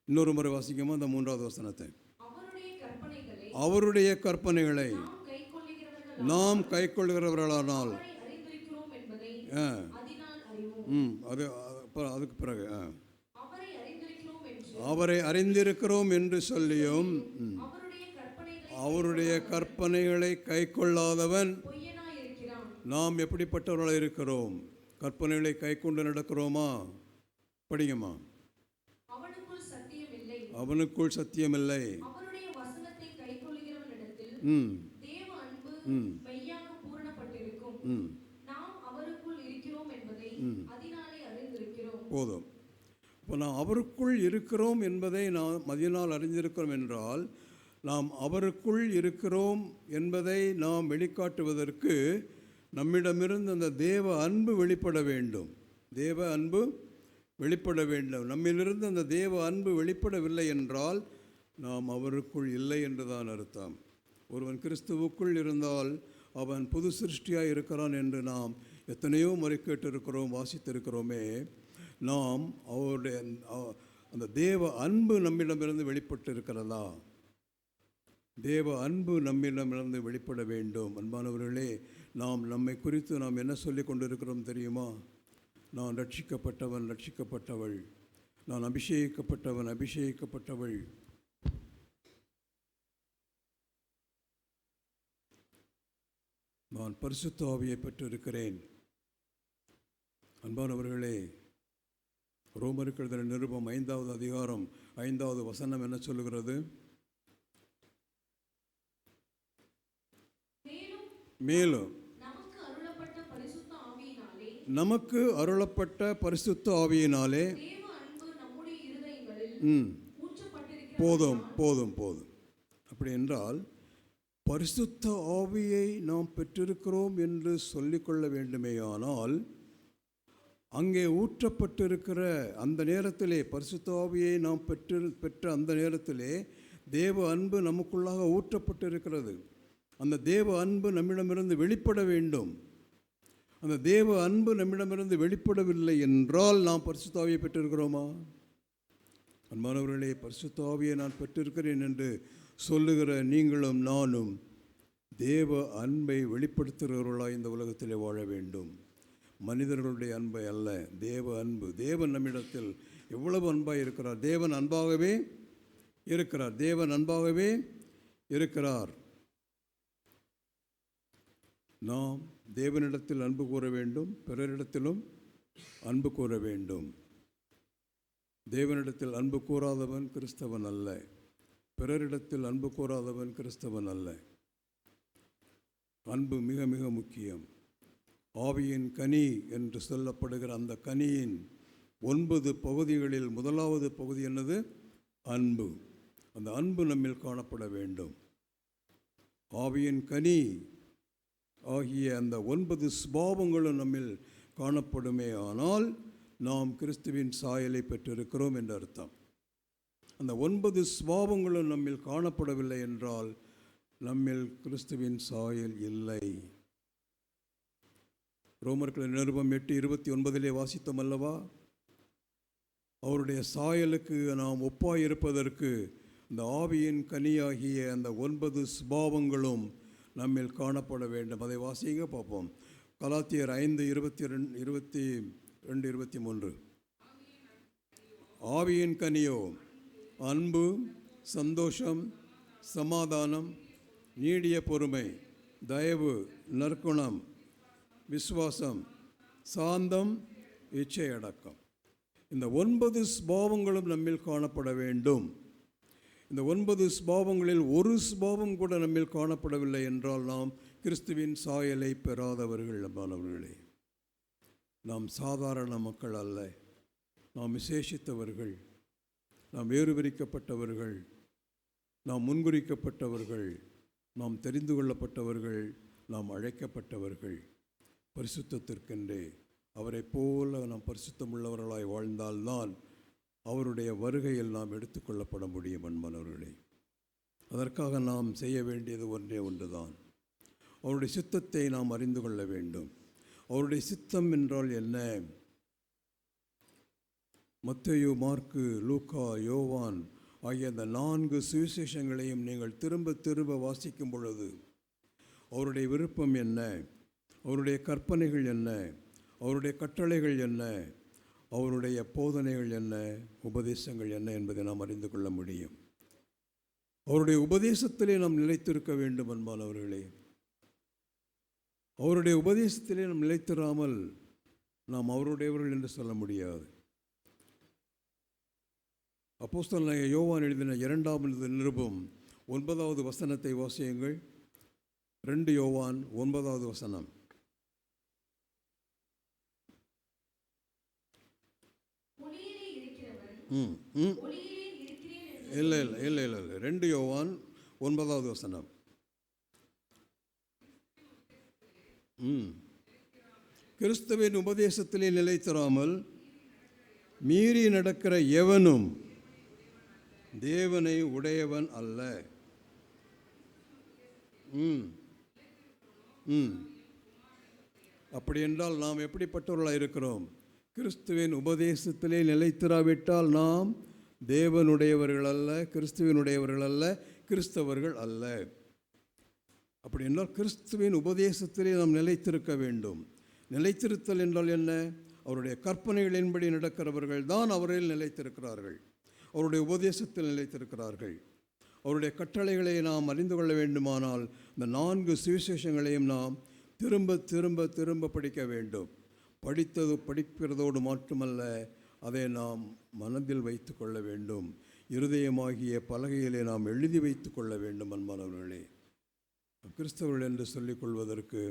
இன்னொரு முறை வாசிக்கமா அந்த 3வது வசனத்தை. அவருடைய கற்பனைகளை நாம் கைக்கொள்கிறவர்களானால் அதுக்கு பிறகு அவரை அறிந்திருக்கிறோம் என்று சொல்லியும் அவருடைய கற்பனைகளை கைக்கொள்ளாதவன். நாம் எப்படிப்பட்டவர்களாக இருக்கிறோம்? கற்பனைகளை கைக்கொண்டு நடக்கிறோமா? படிங்கம்மா. அவனுக்குள் சத்தியமில்லை. போதும். இப்போ நாம் அவருக்குள் இருக்கிறோம் என்பதை நாம் மதியனால் அறிந்திருக்கிறோம் என்றால், நாம் அவருக்குள் இருக்கிறோம் என்பதை நாம் வெளிக்காட்டுவதற்கு நம்மிடமிருந்து அந்த தேவ அன்பு வெளிப்பட வேண்டும். தேவ அன்பு வெளிப்பட வேண்டும். நம்மிலிருந்து அந்த தேவ அன்பு வெளிப்படவில்லை என்றால் நாம் அவருக்குள் இல்லை என்றுதான் அர்த்தம். ஒருவன் கிறிஸ்துவுக்குள் இருந்தால் அவன் புது சிருஷ்டியாக இருக்கிறான் என்று நாம் எத்தனையோ முறை கேட்டிருக்கிறோம், வாசித்திருக்கிறோமே. நாம் அவருடைய அந்த தேவ அன்பு நம்மிடமிருந்து வெளிப்பட்டு இருக்கிறதா? தேவ அன்பு நம்மிடமிருந்து வெளிப்பட வேண்டும். அன்பானவர்களே, நாம் நம்மை குறித்து நாம் என்ன சொல்லி கொண்டிருக்கிறோம் தெரியுமா? நான் ரட்சிக்கப்பட்டவன், ரட்சிக்கப்பட்டவள். நான் அபிஷேகிக்கப்பட்டவன், அபிஷேகிக்கப்பட்டவள். நான் பரிசுத்த ஆவியை பெற்றிருக்கிறேன். அன்பானவர்களே, ரோமருக்கு எழுதின நிருபம் 5வது அதிகாரம் 5வது வசனம் என்ன சொல்லுகிறது? மேலும் நமக்கு அருளப்பட்ட பரிசுத்த ஆவியினாலே போதும் போதும் போதும். அப்படி என்றால் பரிசுத்த ஆவியை நாம் பெற்றிருக்கிறோம் என்று சொல்லிக்கொள்ள வேண்டுமேயானால், அங்கே ஊற்றப்பட்டிருக்கிற அந்த நேரத்திலே, பரிசுத்த ஆவியை நாம் பெற்ற அந்த நேரத்திலே தேவ அன்பு நமக்குள்ளாக ஊற்றப்பட்டிருக்கிறது. அந்த தேவ அன்பு நம்மிடமிருந்து வெளிப்பட வேண்டும். அந்த தேவ அன்பு நம்மிடமிருந்து வெளிப்படவில்லை என்றால் நாம் பரிசுத்த ஆவியை பெற்றிருக்கிறோமா? அன்பானவர்களே, பரிசுத்த ஆவியை நான் பெற்றிருக்கிறேன் என்று சொல்லுகிற நீங்களும் நானும் தேவ அன்பை வெளிப்படுத்துகிறவர்களாக இந்த உலகத்திலே வாழ வேண்டும். மனிதர்களுடைய அன்பை அல்ல, தேவ அன்பு. தேவன் நம்மிடத்தில் எவ்வளவு அன்பாக இருக்கிறார்! தேவன் அன்பாகவே இருக்கிறார். தேவன் அன்பாகவே இருக்கிறார். நாம் தேவனிடத்தில் அன்பு கூற வேண்டும், பிறரிடத்திலும் அன்பு கூற வேண்டும். தேவனிடத்தில் அன்பு கூறாதவன் கிறிஸ்தவன் அல்ல. பிறரிடத்தில் அன்பு கூறாதவன் கிறிஸ்தவன் அல்ல. அன்பு மிக மிக முக்கியம். ஆவியின் கனி என்று சொல்லப்படுகிற அந்த கனியின் 9 பகுதிகளில் முதலாவது பகுதி என்னது? அன்பு. அந்த அன்பு நம்மில் காணப்பட வேண்டும். ஆவியின் கனி ஆகிய அந்த 9 சுபாவங்களும் நம்மில் காணப்படுமே ஆனால் நாம் கிறிஸ்துவின் சாயலை பெற்றிருக்கிறோம் என்று அர்த்தம். அந்த 9 சுபாவங்களும் நம்மில் காணப்படவில்லை என்றால் நம்மில் கிறிஸ்துவின் சாயல் இல்லை. ரோமர்கள் நிருபம் 8:29 வாசித்தோம் அல்லவா? அவருடைய சாயலுக்கு நாம் ஒப்பாயிருப்பதற்கு இந்த ஆவியின் கனியாகிய அந்த 9 சுபாவங்களும் நம்மில் காணப்பட வேண்டும். அதை வாசிங்க பார்ப்போம். கலாத்தியர் 5:22-23. ஆவியின் கனியோ அன்பு, சந்தோஷம், சமாதானம், நீடிய பொறுமை, தயவு, நற்குணம், விசுவாசம், சாந்தம், இச்சை அடக்கம். இந்த 9 சுபாவங்களும் நம்மில் காணப்பட வேண்டும். இந்த 9 சுபாவங்களில் ஒரு சுபாவம் கூட நம்மில் காணப்படவில்லை என்றால் நாம் கிறிஸ்துவின் சாயலை பெறாதவர்கள். அன்பானவர்களே, நாம் சாதாரண மக்கள் அல்ல. நாம் விசேஷித்தவர்கள், நாம் வேறுபிரிக்கப்பட்டவர்கள், நாம் முன்குறிக்கப்பட்டவர்கள், நாம் தெரிந்து கொள்ளப்பட்டவர்கள், நாம் அழைக்கப்பட்டவர்கள். பரிசுத்தத்திற்கென்றே அவரை போல நாம் பரிசுத்தமுள்ளவர்களாய் வாழ்ந்தால்தான் அவருடைய வருகையில் நாம் எடுத்துக்கொள்ளப்பட முடியும். அன்பானவர்களே, அதற்காக நாம் செய்ய வேண்டியது ஒன்றே ஒன்றுதான். அவருடைய சித்தத்தை நாம் அறிந்து கொள்ள வேண்டும். அவருடைய சித்தம் என்றால் என்ன? மத்தேயு, மார்க்கு, லூக்கா, யோவான் ஆகிய அந்த 4 சுவிசேஷங்களையும் நீங்கள் திரும்ப திரும்ப வாசிக்கும் பொழுது அவருடைய விருப்பம் என்ன, அவருடைய கற்பனைகள் என்ன, அவருடைய கட்டளைகள் என்ன, அவருடைய போதனைகள் என்ன, உபதேசங்கள் என்ன என்பதை நாம் அறிந்து கொள்ள முடியும். அவருடைய உபதேசத்திலே நாம் நிலைத்திருக்க வேண்டும். அன்பானவர்களே, அவருடைய உபதேசத்திலே நாம் நிலைத்திராமல் நாம் அவருடையவர்கள் என்று சொல்ல முடியாது. அப்போஸ்தலனாகிய யோவான் எழுதின 2வது நிருபம் 9வது வசனத்தை வாசியுங்கள். 2 யோவான் 9வது வசனம். ஒளியிலே இருக்கிறவர் ம் ம் இல்லை இல்லை இல்லை இல்லை இல்லை 2 யோவான் 9வது வசனம். கிறிஸ்துவின் உபதேசத்திலே நிலைத்திராமல் மீறி நடக்கிற எவனும் தேவனை உடையவன் அல்ல. அப்படி என்றால் நாம் எப்படிப்பட்டவர்களாக இருக்கிறோம்? கிறிஸ்துவின் உபதேசத்திலே நிலைத்திராவிட்டால் நாம் தேவனுடையவர்கள் அல்ல, கிறிஸ்துவினுடையவர்கள் அல்ல, கிறிஸ்தவர்கள் அல்ல. அப்படி என்றால் கிறிஸ்துவின் உபதேசத்திலே நாம் நிலைத்திருக்க வேண்டும். நிலைத்திருத்தல் என்றால் என்ன? அவருடைய கற்பனைகளின்படி நடக்கிறவர்கள் தான் அவரில் நிலைத்திருக்கிறார்கள், அவருடைய உபதேசத்தில் நிலைத்திருக்கிறார்கள். அவருடைய கட்டளைகளை நாம் அறிந்து கொள்ள வேண்டுமானால் இந்த 4 சுவிசேஷங்களையும் நாம் திரும்ப திரும்ப திரும்ப படிக்க வேண்டும். படிக்கிறதோடு மட்டுமல்ல, அதை நாம் மனதில் வைத்து கொள்ள வேண்டும். இருதயமாகிய பலகையிலே நாம் எழுதி வைத்து கொள்ள வேண்டும். அன்பானவர்களே, கிறிஸ்தவர்கள் என்று சொல்லிக் கொள்வதற்கு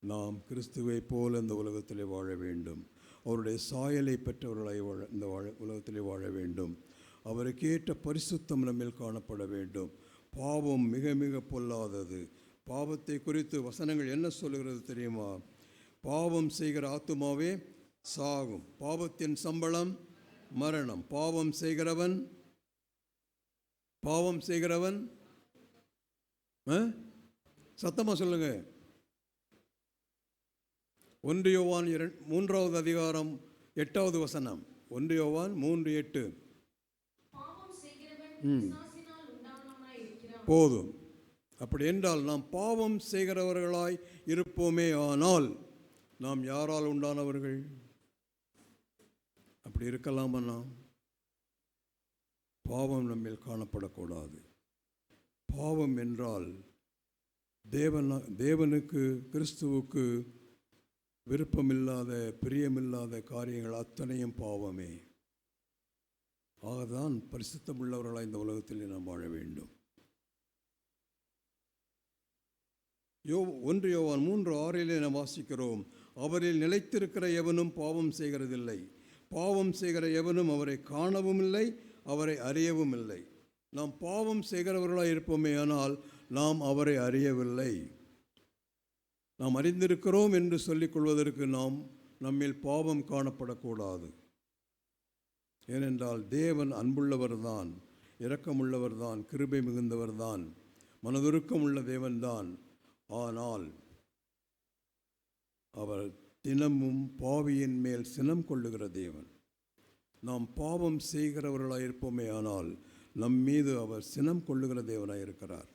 நாம் கிறிஸ்துவை போல இந்த உலகத்திலே வாழ வேண்டும். அவருடைய சாயலை பெற்றவர்களாய் இந்த உலகத்திலே வாழ வேண்டும். அவருக்கேற்ற பரிசுத்தம் நம்மில் காணப்பட வேண்டும். பாவம் மிக மிக பொல்லாதது. பாவத்தை குறித்து வசனங்கள் என்ன சொல்லுகிறது தெரியுமா? பாவம் செய்கிற ஆத்துமாவே சாகும், பாவத்தின் சம்பளம் மரணம். பாவம் செய்கிறவன் சத்தமாக சொல்லுங்க. 1 யோவான் 3வது அதிகாரம் 8வது வசனம். 1 யோவான் 3:8. போதும். அப்படி என்றால் நாம் பாவம் செய்கிறவர்களாய் இருப்போமே ஆனால் நாம் யாரால் உண்டானவர்கள்? அப்படி இருக்கலாமா? நாம் பாவம் நம்மில் காணப்படக்கூடாது. பாவம் என்றால் தேவனுக்கு, கிறிஸ்துவுக்கு விருப்பமில்லாத, பிரியமில்லாத காரியங்கள் அத்தனையும் பாவமே. ஆகதான் பரிசுத்தம் உள்ளவர்களாக இந்த உலகத்திலே நாம் வாழ வேண்டும். 1 யோவான் 3:6 நாம் வாசிக்கிறோம், அவரில் நிலைத்திருக்கிற எவனும் பாவம் செய்கிறதில்லை, பாவம் செய்கிற எவனும் அவரை காணவும் இல்லை, அவரை அறியவும் இல்லை. நாம் பாவம் செய்கிறவர்களாக இருப்போமே ஆனால் நாம் அவரை அறியவில்லை. நாம் அறிந்திருக்கிறோம் என்று சொல்லிக் கொள்வதற்கு நம்மில் பாவம் காணப்படக்கூடாது. ஏனென்றால் தேவன் அன்புள்ளவர்தான், இரக்கமுள்ளவர்தான், கிருபை மிகுந்தவர்தான், மனதுருக்கம் உள்ள தேவன்தான். ஆனால் அவர் தினமும் பாவியின் மேல் சினம் கொள்ளுகிற தேவன். நாம் பாவம் செய்கிறவர்களாக இருப்போமே ஆனால் நம் மீது அவர் சினம் கொள்ளுகிற தேவனாக இருக்கிறார்.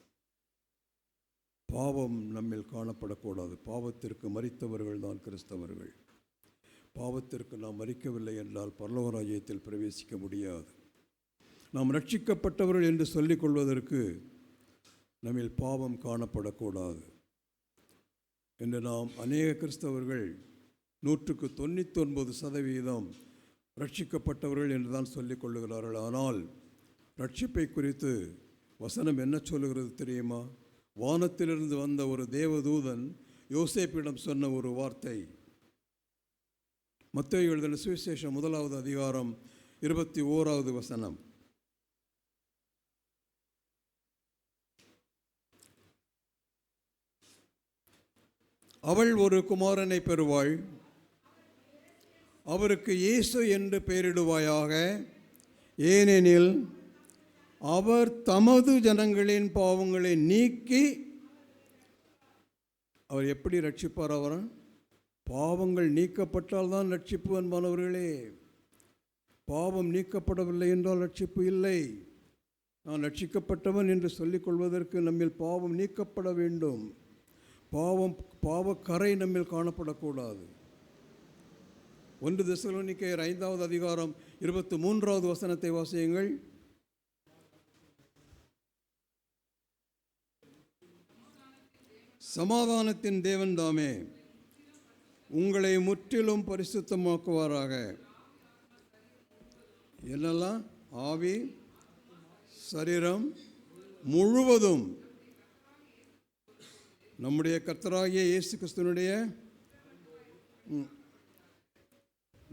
பாவம் நம்மில் காணப்படக்கூடாது. பாவத்திற்கு மரித்தவர்கள் தான் கிறிஸ்தவர்கள். பாவத்திற்கு நாம் மரிக்கவில்லை என்றால் பரலோக ராஜ்யத்தில் பிரவேசிக்க முடியாது. நாம் ரட்சிக்கப்பட்டவர்கள் என்று சொல்லிக் கொள்வதற்கு நம்மில் பாவம் காணப்படக்கூடாது என்று நாம் அநேக கிறிஸ்தவர்கள் 99% ரட்சிக்கப்பட்டவர்கள் என்று தான் சொல்லிக் கொள்ளுகிறார்கள். ஆனால் ரட்சிப்பை குறித்து வசனம் என்ன சொல்லுகிறது தெரியுமா? வானத்திலிருந்து வந்த ஒரு தேவதூதன் யோசேப்பிடம் சொன்ன ஒரு வார்த்தை. மத்தேயு எழுதின சுவிசேஷம் 1வது அதிகாரம் 21வது வசனம். அவள் ஒரு குமாரனை பெறுவாள், அவருக்கு இயேசு என்று பெயரிடுவாயாக, ஏனெனில் அவர் தமது ஜனங்களின் பாவங்களை நீக்கி. அவர் எப்படி ரட்சிப்பார்? அவர் பாவங்கள் நீக்கப்பட்டால் தான் ரட்சிப்பு. அன்பானவர்களே, பாவம் நீக்கப்படவில்லை என்றால் ரட்சிப்பு இல்லை. நான் ரட்சிக்கப்பட்டவன் என்று சொல்லிக் கொள்வதற்கு நம்மில் பாவம் நீக்கப்பட வேண்டும். பாவக்கரை நம்மில் காணப்படக்கூடாது. 1 தெசலோனிக்கேயர் 5வது அதிகாரம் 23வது வசனத்தை வாசியுங்கள். சமாதானத்தின் தேவன் தாமே உங்களை முற்றிலும் பரிசுத்தமாக்குவாராக. என்னெல்லாம்? ஆவி, சரீரம் முழுவதும் நம்முடைய கர்த்தராகிய இயேசு கிறிஸ்துவினுடைய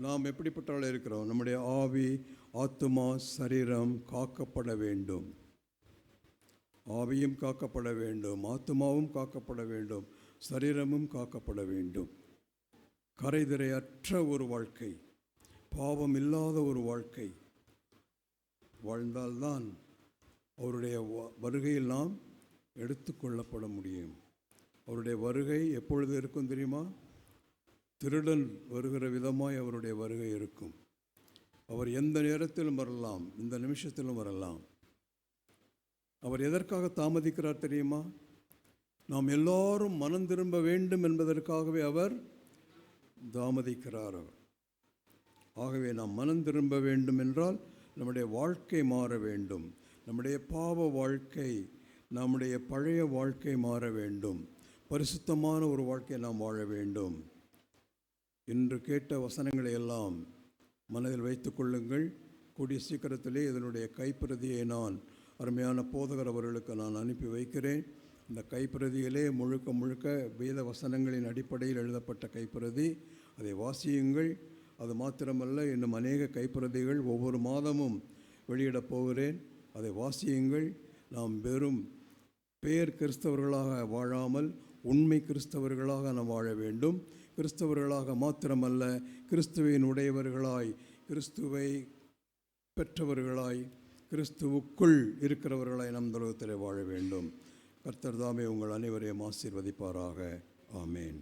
நாம் எப்படிப்பட்டவர்களாக இருக்கிறோம்? நம்முடைய ஆவி, ஆத்துமா சரீரம் காக்கப்பட வேண்டும். ஆவியும் காக்கப்பட வேண்டும், ஆத்துமாவும் காக்கப்பட வேண்டும், சரீரமும் காக்கப்பட வேண்டும். கரைதிரையற்ற ஒரு வாழ்க்கை, பாவம் இல்லாத ஒரு வாழ்க்கை வாழ்ந்தால்தான் அவருடைய வருகையில் நாம் எடுத்துக்கொள்ளப்பட முடியும். அவருடைய வருகை எப்பொழுது இருக்கும் தெரியுமா? திருடன் வருகிற விதமாய் அவருடைய வருகை இருக்கும். அவர் எந்த நேரத்திலும் வரலாம், இந்த நிமிஷத்திலும் வரலாம். அவர் எதற்காக தாமதிக்கிறார் தெரியுமா? நாம் எல்லாரும் மனம் திரும்ப வேண்டும் என்பதற்காகவே அவர் தாமதிக்கிறார். ஆகவே நாம் மனம் திரும்ப வேண்டும் என்றால் நம்முடைய வாழ்க்கை மாற வேண்டும். நம்முடைய பாவ வாழ்க்கை, நம்முடைய பழைய வாழ்க்கை மாற வேண்டும். பரிசுத்தமான ஒரு வாழ்க்கையை நாம் வாழ வேண்டும். இன்று கேட்ட வசனங்களை எல்லாம் மனதில் வைத்து கொள்ளுங்கள். கூடிய சீக்கிரத்திலே இதனுடைய கைப்பிரதியை நான் அருமையான போதகர் அவர்களுக்கு நான் அனுப்பி வைக்கிறேன். இந்த கைப்பிரதியிலே முழுக்க முழுக்க வேத வசனங்களின் அடிப்படையில் எழுதப்பட்ட கைப்பிரதி. அதை வாசியுங்கள். அது மாத்திரமல்ல, இன்னும் அநேக கைப்பிரதிகள் ஒவ்வொரு மாதமும் வெளியிடப் போகிறேன். அதை வாசியுங்கள். நாம் வெறும் பேர் கிறிஸ்தவர்களாக வாழாமல் உண்மை கிறிஸ்தவர்களாக நாம் வாழ வேண்டும். கிறிஸ்தவர்களாக மாத்திரமல்ல, கிறிஸ்துவின் உடையவர்களாய், கிறிஸ்துவை பெற்றவர்களாய், கிறிஸ்துவுக்குள் இருக்கிறவர்களாய் நம் உலகத்திலே வாழ வேண்டும். கர்த்தர் தாமே உங்கள் அனைவரையும் ஆசீர்வதிப்பாராக. ஆமேன்.